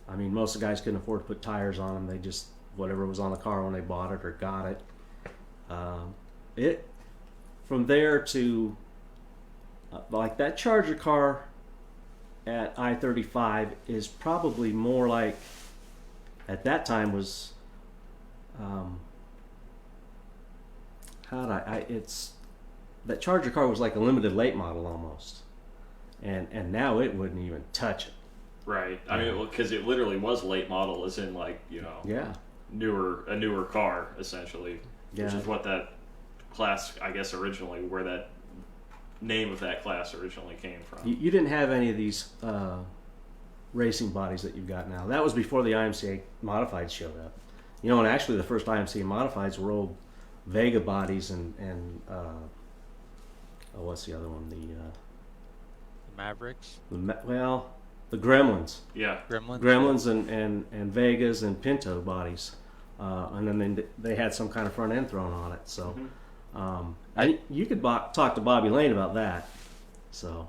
I mean, most of the guys couldn't afford to put tires on them. They just, whatever was on the car when they bought it or got it. From there to, like that Charger car at I-35 is probably more like, at that time was, that Charger car was like a limited late model almost, and now it wouldn't even touch it. Right. I mean, because it literally was late model, as in like a newer car essentially, which is what that class, I guess, originally, where that name of that class originally came from. You didn't have any of these racing bodies that you've got now. That was before the IMCA modifieds showed up. And actually the first IMCA modifieds were old Vega bodies and what's the other one? The Mavericks? The Gremlins. Yeah. Gremlins and Vegas and Pinto bodies. And then they had some kind of front end thrown on it. So you could talk to Bobby Lane about that. So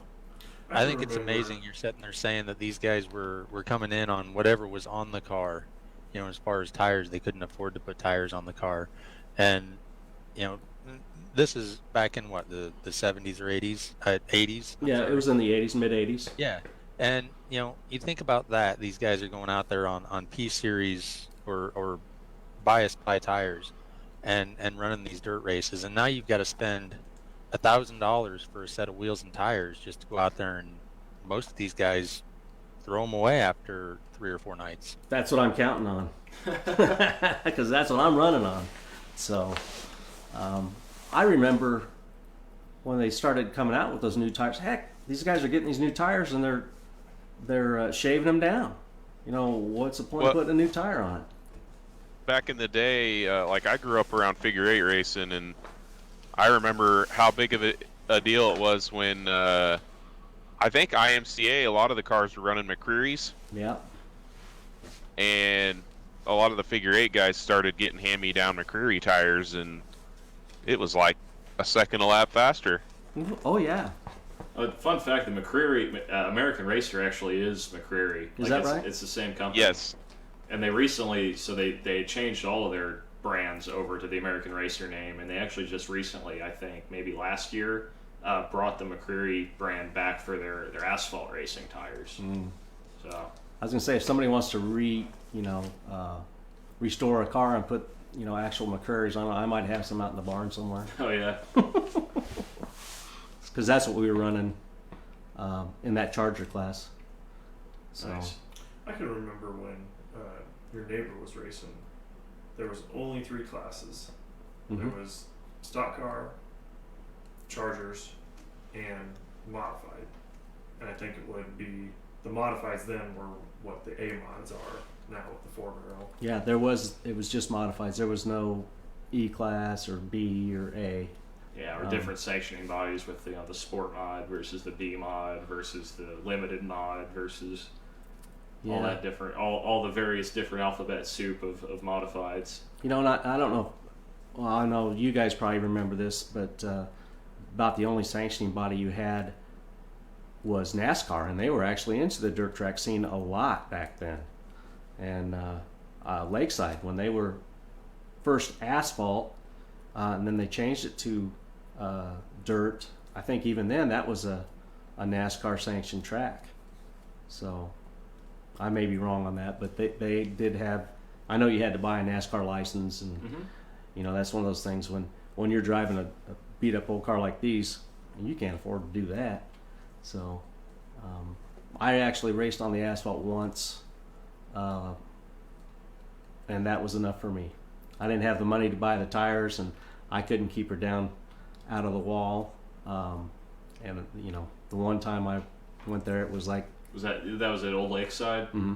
I think it's amazing you're sitting there saying that these guys were coming in on whatever was on the car. As far as tires, they couldn't afford to put tires on the car. And, this is back in what, the 70s or 80s? 80s? Yeah, it was in the 80s, mid-80s. Yeah. And, you think about that. These guys are going out there on P-Series or bias-ply tires and running these dirt races. And now you've got to spend $1,000 for a set of wheels and tires just to go out there, and most of these guys throw them away after 3 or 4 nights. That's what I'm counting on, because that's what I'm running on. So I remember when they started coming out with those new tires. Heck, these guys are getting these new tires and they're shaving them down. What's the point of putting a new tire on it? Back in the day, like I grew up around figure 8 racing, and I remember how big of a deal it was when I think IMCA, a lot of the cars were running McCreary's. Yeah. And a lot of the figure 8 guys started getting hand-me-down McCreary tires, and it was like a second a lap faster. Oh, yeah. Fun fact, the McCreary, American Racer actually is McCreary. Is that right? It's the same company. Yes. And they recently, they changed all of their brands over to the American Racer name, and they actually just recently, I think, maybe last year, brought the McCreary brand back for their asphalt racing tires. So I was gonna say, if somebody wants to restore a car and put actual McCreary's on it, I might have some out in the barn somewhere. Oh yeah. Because that's what we were running in that Charger class. So nice. I can remember when your neighbor was racing. There was only 3 classes. There was stock car, Chargers, and modified, and I think it would be the modifieds then were what the A mods are now with the 4-barrel. Yeah, it was just modifieds. There was no E class or B or A. Yeah, or different sanctioning bodies with the sport mod versus the B mod versus the limited mod versus all that different, all the various different alphabet soup of modifieds. You know, and I don't know. Well, I know you guys probably remember this, but about the only sanctioning body you had was NASCAR, and they were actually into the dirt track scene a lot back then. And Lakeside, when they were first asphalt, and then they changed it to dirt. I think even then that was a NASCAR sanctioned track. So I may be wrong on that, but they did have. I know you had to buy a NASCAR license, and you know that's one of those things when you're driving a beat up old car like these, and you can't afford to do that. So I actually raced on the asphalt once, and that was enough for me. I didn't have the money to buy the tires, and I couldn't keep her down out of the wall. And you know, the one time I went there, it was like that was at Old Lakeside? Mm-hmm.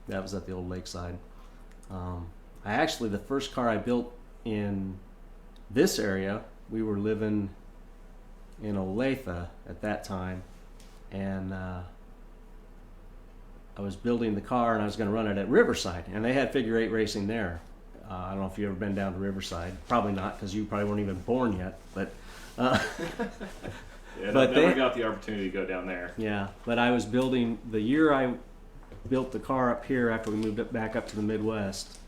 That was at the Old Lakeside. I actually, the first car I built in this area, we were living in Olathe at that time, and I was building the car, and I was going to run it at Riverside, and they had figure 8 racing there. I don't know if you've ever been down to Riverside. Probably not, because you probably weren't even born yet. But yeah, but never got the opportunity to go down there. Yeah, but I was building the year I built the car up here after we moved it back up to the Midwest.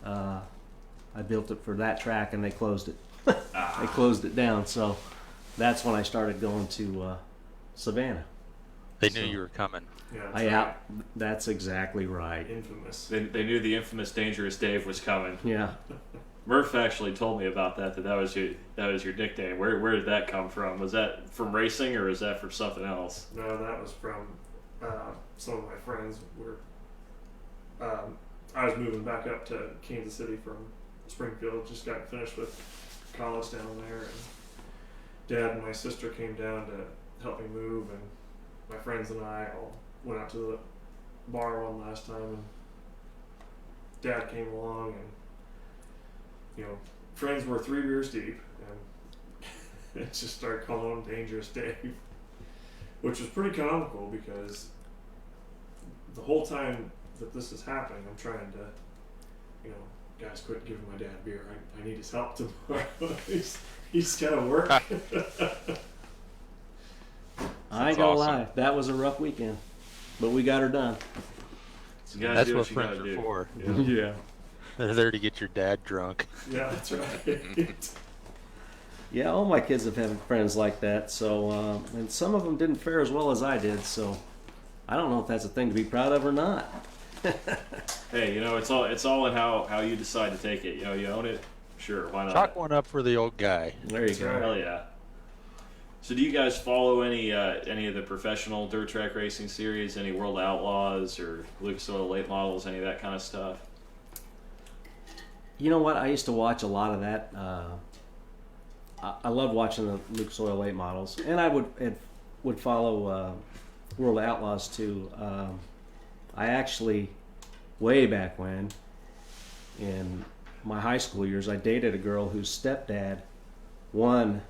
I built it for that track, and they closed it. They closed it down, so that's when I started going to Savannah. They knew you were coming. Yeah, That's exactly right. infamous. They knew the infamous Dangerous Dave was coming. Yeah. Murph actually told me about that was your nickname. Where did that come from? Was that from racing, or was that from something else? No, that was from some of my friends. I was moving back up to Kansas City from Springfield. Just got finished with college down there, and Dad and my sister came down to help me move, and my friends and I all went out to the bar one last time, and Dad came along, and you know, friends were 3 beers deep, and it just started calling him Dangerous Dave, which was pretty comical because the whole time that this is happening, I'm trying to, you know, guys, quit giving my dad beer. I need his help tomorrow. he's got to work. I ain't gonna lie, that was a rough weekend, but we got her done. You gotta That's do what you friends gotta are do. for. Yeah. They're there to get your dad drunk. Yeah, that's right. Yeah, all my kids have had friends like that. So, and some of them didn't fare as well as I did. So, I don't know if that's a thing to be proud of or not. Hey, you know, it's all in how you decide to take it. You know, you own it. Sure, why not? Chalk one up for the old guy. There you That's go. right. Hell yeah. So do you guys follow any of the professional dirt track racing series? Any World Outlaws or Lucas Oil late models? Any of that kind of stuff? You know what? I used to watch a lot of that. I loved watching the Lucas Oil late models, and I would follow World Outlaws too. I actually, way back when, in my high school years, I dated a girl whose stepdad won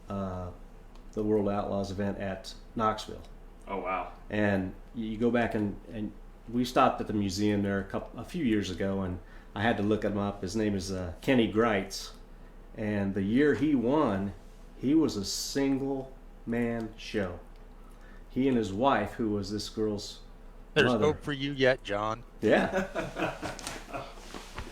the World Outlaws event at Knoxville. Oh wow. And you go back and we stopped at the museum there a few years ago, and I had to look him up. His name is Kenny Greitz, and the year he won, he was a single man show. He and his wife, who was this girl's There's mother. hope for you yet, John. Yeah.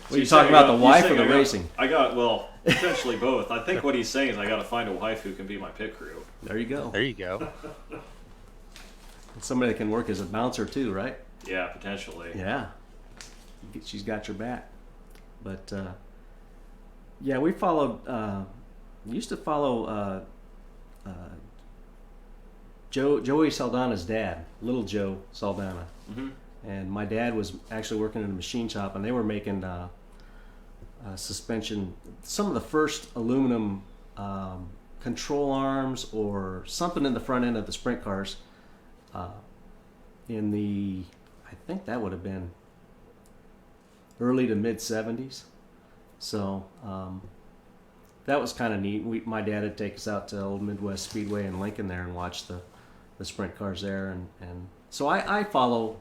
So Well, you talking about the wife or the saying racing? I got well, potentially both. I think what he's saying is I got to find a wife who can be my pit crew. There you go. There you go. Somebody that can work as a bouncer too, right? Yeah, potentially. Yeah. She's got your back. But yeah, we followed. We used to follow Joey Saldana's dad, Little Joe Saldana, Mm-hmm. and my dad was actually working in a machine shop, and they were making suspension. Some of the first aluminum control arms or something in the front end of the sprint cars in the, I think that would have been early to mid 70s. So that was kind of neat. My dad would take us out to Old Midwest Speedway in Lincoln there and watch the sprint cars there. And so I follow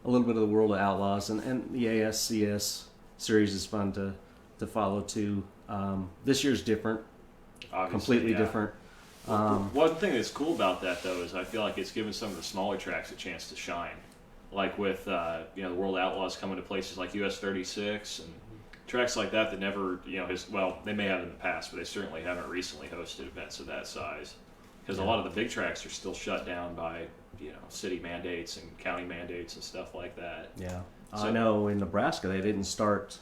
a little bit of the World of Outlaws, and the ASCS series is fun to follow too. This year's different, Obviously, completely yeah. different. One thing that's cool about that, though, is I feel like it's given some of the smaller tracks a chance to shine. Like with the World Outlaws coming to places like US 36 and tracks like that never, they may have in the past, but they certainly haven't recently hosted events of that size. Because a lot of the big tracks are still shut down by, city mandates and county mandates and stuff like that. Yeah. So- I know in Nebraska they didn't start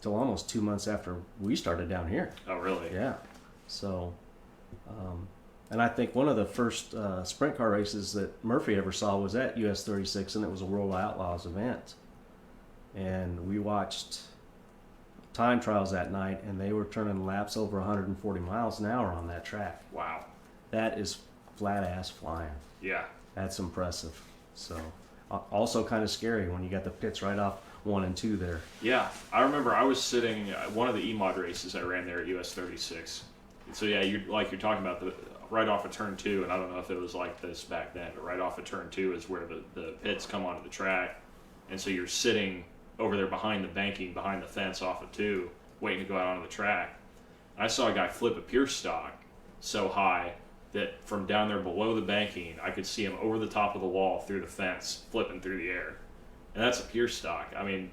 till almost 2 months after we started down here. Oh, really? Yeah. So, and I think one of the first sprint car races that Murphy ever saw was at US 36, and it was a World Outlaws event. And we watched time trials that night, and they were turning laps over 140 miles an hour on that track. Wow. That is flat ass flying. Yeah. That's impressive. So, also kind of scary when you got the pits right off 1 and 2 there. Yeah, I remember I was sitting one of the E-Mod races I ran there at US 36. So yeah, you're talking about the right off of turn 2, and I don't know if it was like this back then, but right off of turn 2 is where the pits come onto the track, and so you're sitting over there behind the banking, behind the fence off of 2, waiting to go out onto the track. And I saw a guy flip a pure stock so high that from down there below the banking, I could see him over the top of the wall through the fence, flipping through the air. And that's a pure stock. I mean,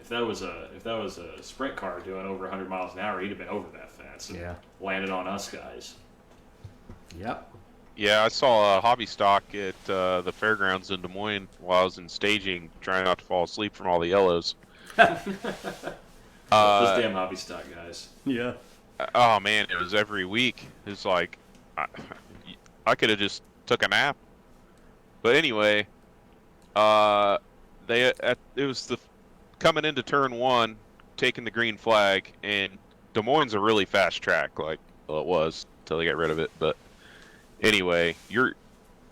if that was a sprint car doing over 100 miles an hour, he'd have been over that fence and Yeah. landed on us guys. Yep. Yeah, I saw a hobby stock at the fairgrounds in Des Moines while I was in staging, trying not to fall asleep from all the yellows. Those damn hobby stock guys. Yeah. Oh man, it was every week. It's like I could have just took a nap. But anyway, it was the coming into turn 1, taking the green flag, and Des Moines is a really fast track. Like, well, it was until they got rid of it. But anyway, you're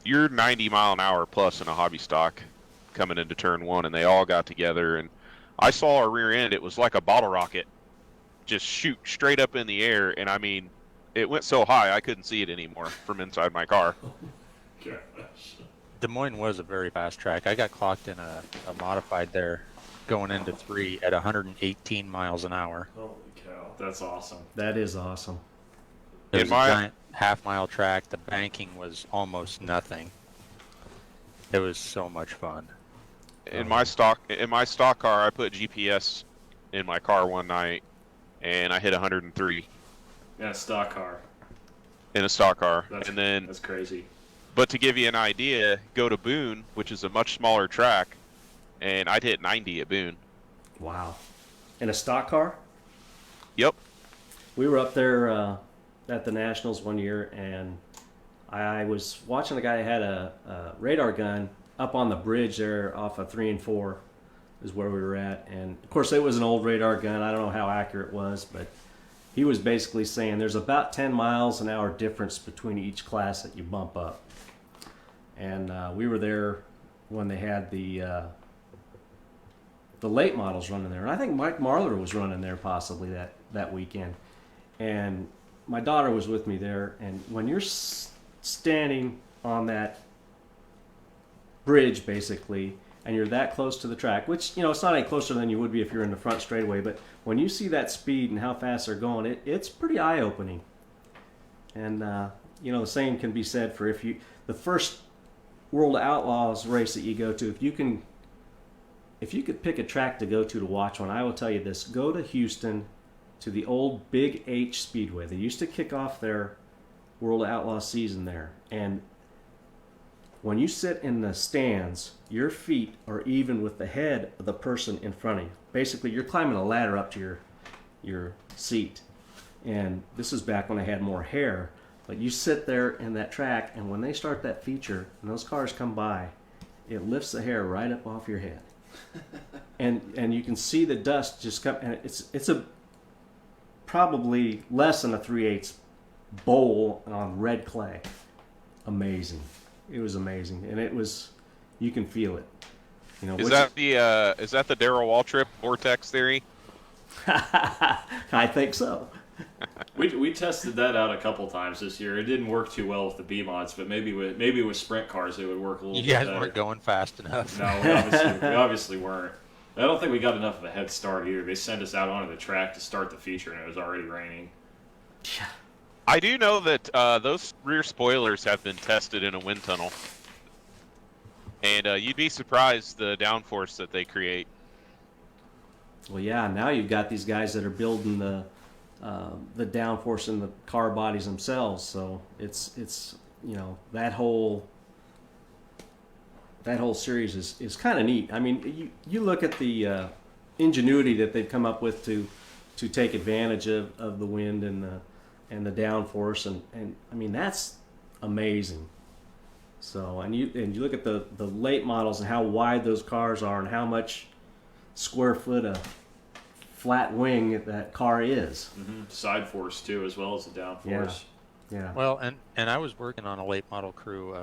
90 mile an hour plus in a hobby stock coming into turn 1, and they all got together, and I saw our rear end. It was like a bottle rocket, just shoot straight up in the air, and I mean, it went so high I couldn't see it anymore from inside my car. Gosh. Des Moines was a very fast track. I got clocked in a modified there going into 3 at 118 miles an hour. Holy cow. That's awesome. That is awesome. It In was my- a giant half-mile track. The banking was almost nothing. It was so much fun. In my stock car, I put GPS in my car one night, and I hit 103 Yeah, stock car. in a stock car. That's, And then, that's crazy. but to give you an idea, go to Boone, which is a much smaller track, and I'd hit 90 at Boone. Wow. In a stock car? Yep. We were up there at the Nationals one year, and I was watching a guy who had a radar gun up on the bridge there off of 3 and 4 is where we were at. And, of course, it was an old radar gun. I don't know how accurate it was, but he was basically saying there's about 10 miles an hour difference between each class that you bump up. And we were there when they had the late models running there. And I think Mike Marler was running there possibly that weekend. And my daughter was with me there. And when you're standing on that bridge, basically, and you're that close to the track, which, it's not any closer than you would be if you're in the front straightaway, but when you see that speed and how fast they're going, it's pretty eye-opening. And, the same can be said for the first World Outlaws race that you go to, if you could pick a track to go to watch one, I will tell you this: go to Houston to the old Big H Speedway. They used to kick off their World Outlaw season there, and when you sit in the stands, your feet are even with the head of the person in front of you. Basically, you're climbing a ladder up to your seat. And this is back when I had more hair. But you sit there in that track, and when they start that feature and those cars come by, it lifts the hair right up off your head. and you can see the dust just come, and it's a probably less than a 3/8 bowl on red clay. Amazing. It was amazing, and it was, you can feel it. You know, Is that the Darrell Waltrip vortex theory? I think so. We tested that out a couple times this year. It didn't work too well with the B mods, but maybe with sprint cars it would work a little You bit guys better. weren't going fast enough. No, we obviously weren't. I don't think we got enough of a head start either. They sent us out onto the track to start the feature, and it was already raining. I do know that those rear spoilers have been tested in a wind tunnel, and you'd be surprised the downforce that they create. Well, yeah. Now you've got these guys that are building the downforce in the car bodies themselves. So it's you know, that whole series is kind of neat. I mean, you look at the ingenuity that they've come up with to take advantage of the wind and the downforce, and I mean, that's amazing. So and you look at the late models and how wide those cars are and how much square foot of flat wing that car is. Mm-hmm. Side force too, as well as the downforce. Yeah. Well, and I was working on a late model crew,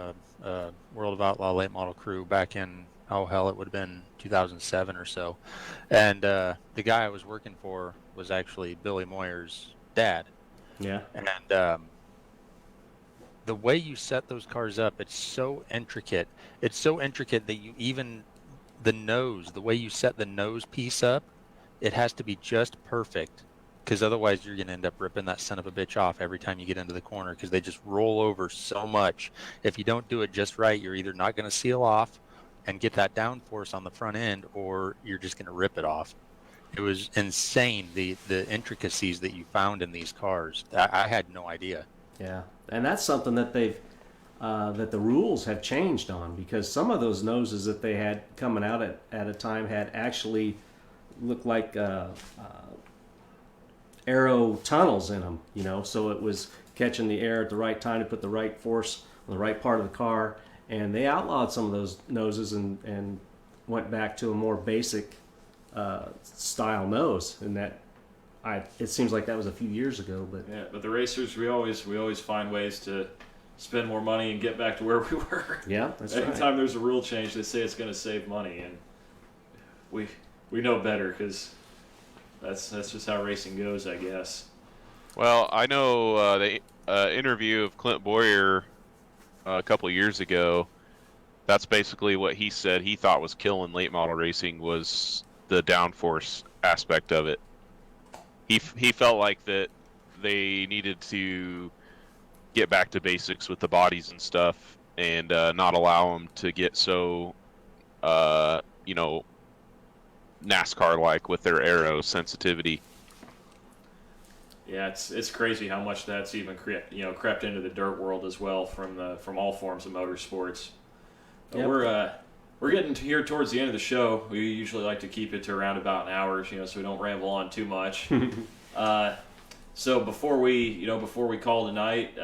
World of Outlaw late model crew back in, oh hell, it would have been 2007 or so. And the guy I was working for was actually Billy Moyer's dad. Yeah. And the way you set those cars up, it's so intricate. It's so intricate that you even, the way you set the nose piece up, it has to be just perfect, because otherwise you're going to end up ripping that son of a bitch off every time you get into the corner, because they just roll over so much. If you don't do it just right, you're either not going to seal off and get that downforce on the front end, or you're just going to rip it off. It was insane, the intricacies that you found in these cars. I had no idea. Yeah, and that's something that they've that the rules have changed on, because some of those noses that they had coming out at a time had actually looked like aero tunnels in them, you know, so it was catching the air at the right time to put the right force on the right part of the car. And they outlawed some of those noses and went back to a more basic style nose, and that it seems like that was a few years ago. But yeah, but the racers, we always find ways to spend more money and get back to where we were. Yeah, that's right. Anytime there's a rule change, they say it's going to save money, and we know better, because that's just how racing goes, I guess. Well, I know the interview of Clint Boyer a couple of years ago. That's basically what he said. He thought was killing late model racing was the downforce aspect of it. He felt like that they needed to get back to basics with the bodies and stuff, and not allow them to get so, you know, NASCAR-like with their aero sensitivity. Yeah, it's crazy how much that's even crept into the dirt world as well from all forms of motorsports. But Yep. we're getting here towards the end of the show. We usually like to keep it to around about an hour, so we don't ramble on too much. So before we call tonight,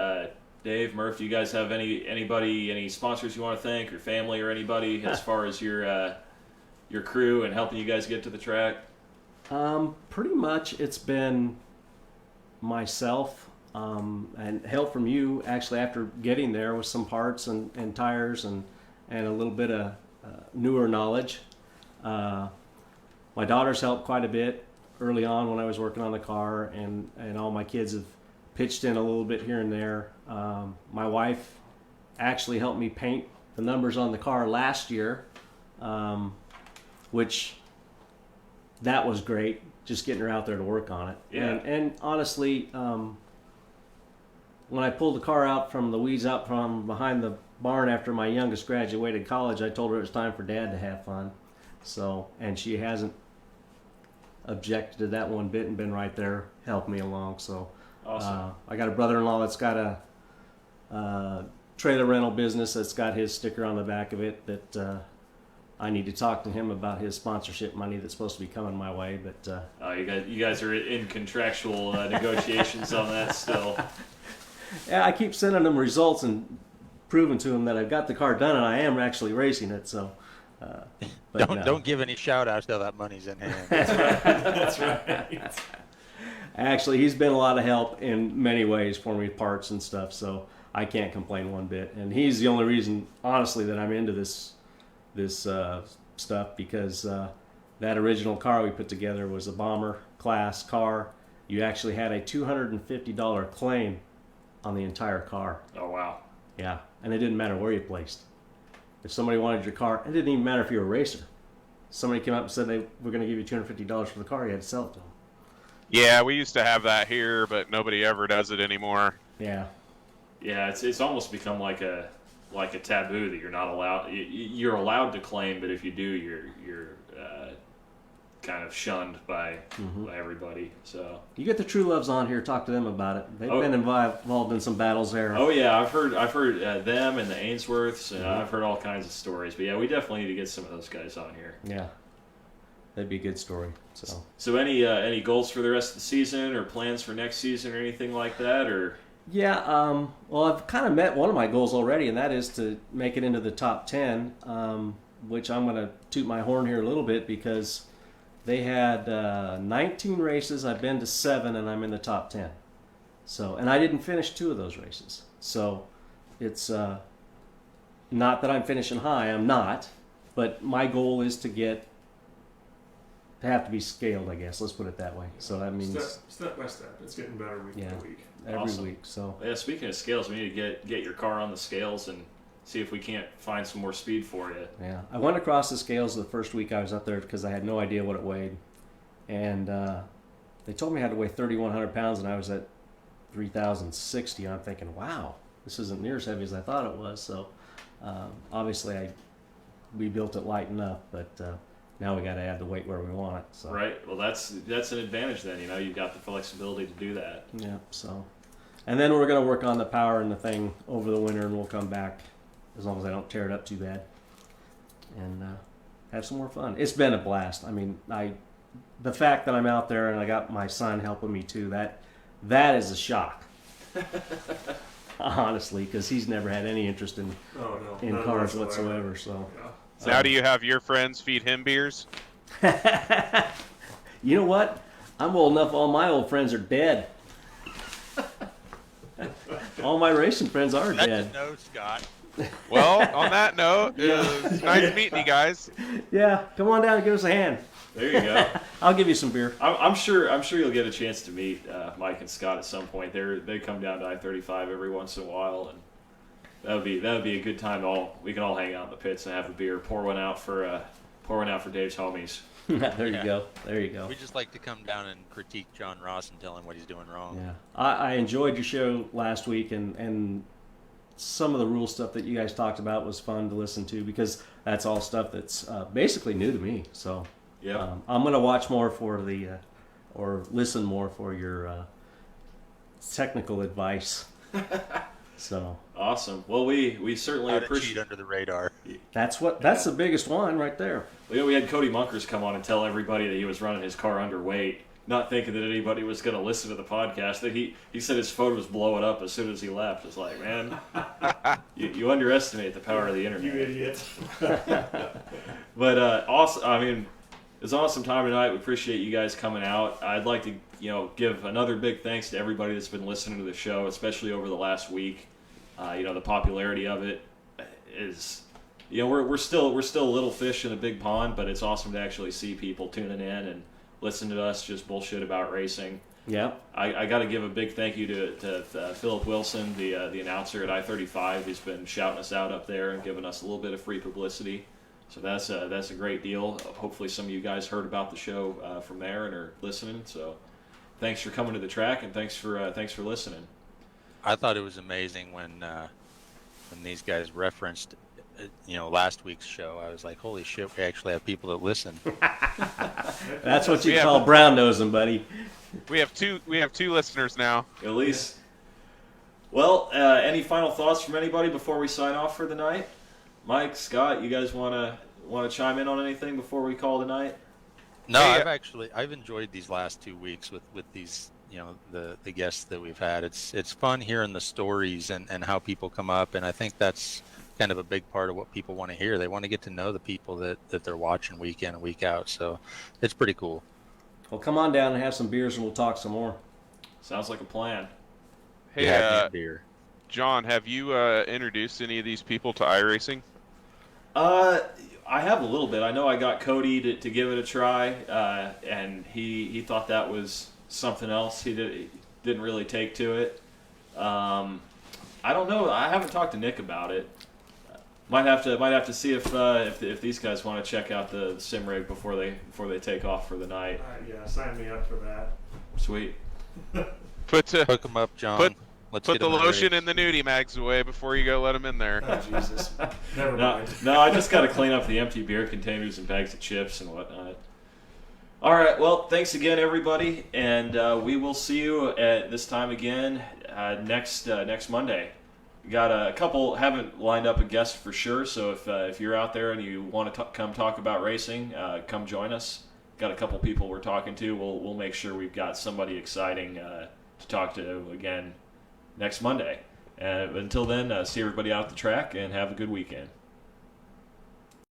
Dave, Murph, do you guys have any sponsors you want to thank, your family or anybody, as far as your crew and helping you guys get to the track? Pretty much it's been myself and help from you, actually, after getting there with some parts and tires and a little bit of newer knowledge. My daughter's helped quite a bit early on when I was working on the car, and all my kids have pitched in a little bit here and there. My wife actually helped me paint the numbers on the car last year, which that was great, just getting her out there to work on it. Yeah. And honestly, when I pulled the car out from the weeds out from behind the barn after my youngest graduated college, I told her it was time for Dad to have fun. So, and she hasn't objected to that one bit and been right there helping me along. So, Awesome. I got a brother-in-law that's got a trailer rental business that's got his sticker on the back of it that I need to talk to him about his sponsorship money that's supposed to be coming my way. But you guys are in contractual negotiations on that still. yeah, I keep sending them results and proving to him that I've got the car done and I am actually racing it. So Don't give any shout outs till that money's in hand. That's right. Actually, he's been a lot of help in many ways for me, parts and stuff. So I can't complain one bit. And he's the only reason, honestly, that I'm into this stuff, because that original car we put together was a bomber class car. You actually had a $250 claim on the entire car. Oh wow. Yeah, and it didn't matter where you placed. If somebody wanted your car, it didn't even matter if you were a racer. Somebody came up and said they were going to give you $250 for the car, you had to sell it to them. Yeah, we used to have that here, but nobody ever does it anymore. Yeah. Yeah, it's almost become like a taboo that you're not allowed. You're allowed to claim, but if you do, you're kind of shunned by everybody. So You get the True Loves on here, talk to them about it. They've been involved in some battles there. Oh yeah, I've heard them and the Ainsworths, and I've heard all kinds of stories. But yeah, we definitely need to get some of those guys on here. Yeah, that'd be a good story. So any goals for the rest of the season, or plans for next season, or anything like that, or? Yeah, well, I've kind of met one of my goals already, and that is to make it into the top 10, which I'm going to toot my horn here a little bit, because they had 19 races. I've been to 7, and I'm in the top 10. So, and I didn't finish 2 of those races. So it's not that I'm finishing high. I'm not. But my goal is to have to be scaled, I guess. Let's put it that way. So that means step by step. It's getting better week by week. Every Awesome. week. So Yeah, speaking of scales, we need to get your car on the scales and see if we can't find some more speed for you. yeah, I went across the scales the first week I was up there because I had no idea what it weighed, and they told me I had to weigh 3,100 pounds, and I was at 3,060. I'm thinking, wow, this isn't near as heavy as I thought it was. So obviously we built it light enough, but now we got to add the weight where we want it. So. Right. Well, that's an advantage then. You know, you've got the flexibility to do that. Yeah. So, and then we're going to work on the power and the thing over the winter, and we'll come back as long as I don't tear it up too bad, and have some more fun. It's been a blast. I mean, the fact that I'm out there and I got my son helping me too, that is a shock. Honestly, because he's never had any interest in cars whatsoever. So. Yeah. Now do you have your friends feed him beers? You know what? I'm old enough. All my old friends are dead. All my racing friends are dead. No, Scott. Well, on that note, it was nice meeting you guys. Yeah, come on down and give us a hand. There you go. I'll give you some beer. I'm sure you'll get a chance to meet Mike and Scott at some point. They come down to I-35 every once in a while, and that would be a good time. We can all hang out in the pits and have a beer. Pour one out for Dave's homies. There you go. There you go. We just like to come down and critique John Ross and tell him what he's doing wrong. Yeah, I enjoyed your show last week, and some of the rule stuff that you guys talked about was fun to listen to, because that's all stuff that's basically new to me. So yeah, I'm gonna watch more for or listen more for your technical advice. So awesome. Well, we certainly How to appreciate. cheat under the radar. that's the biggest one right there. We had Cody Munkers come on and tell everybody that he was running his car underweight, not thinking that anybody was going to listen to the podcast. That he said his phone was blowing up as soon as he left. It's like, man, you underestimate the power of the internet. You idiot. But awesome. I mean, it's an awesome time tonight. We appreciate you guys coming out. I'd like to give another big thanks to everybody that's been listening to the show, especially over the last week. The popularity of it is, we're still a little fish in a big pond, but it's awesome to actually see people tuning in and listen to us just bullshit about racing. Yeah. I got to give a big thank you to Philip Wilson, the announcer at I-35. He's been shouting us out up there and giving us a little bit of free publicity. So that's a great deal. Hopefully some of you guys heard about the show from there and are listening. So thanks for coming to the track, and thanks for listening. I thought it was amazing when these guys referenced, last week's show. I was like, holy shit, we actually have people that listen. That's what you call brown nosing, buddy. We have two listeners now. At least. Well, any final thoughts from anybody before we sign off for the night? Mike, Scott, you guys want to chime in on anything before we call tonight? No, Hey, I've enjoyed these last 2 weeks with these, the guests that we've had. It's fun hearing the stories and how people come up, and I think that's kind of a big part of what people want to hear. They want to get to know the people that they're watching week in and week out. So it's pretty cool. Well, come on down and have some beers, and we'll talk some more. Sounds like a plan. Hey, Beer. John, have you introduced any of these people to iRacing? I have a little bit. I know I got Cody to give it a try, and he thought that was something else. He didn't really take to it. I don't know. I haven't talked to Nick about it. Might have to see if these guys want to check out the sim rig before they take off for the night. Yeah, sign me up for that. Sweet. Hook them up, John. Let's Put get the 'em lotion ready. and the nudie mags away before you go let them in there. Oh, Jesus. Never No, mind. no, I just got to clean up the empty beer containers and bags of chips and whatnot. All right, well, thanks again, everybody, and we will see you at this time again next Monday. We got a couple, haven't lined up a guest for sure, so if you're out there and you want to come talk about racing, come join us. Got a couple people we're talking to. We'll make sure we've got somebody exciting to talk to again next Monday. Until then, see everybody out at the track and have a good weekend.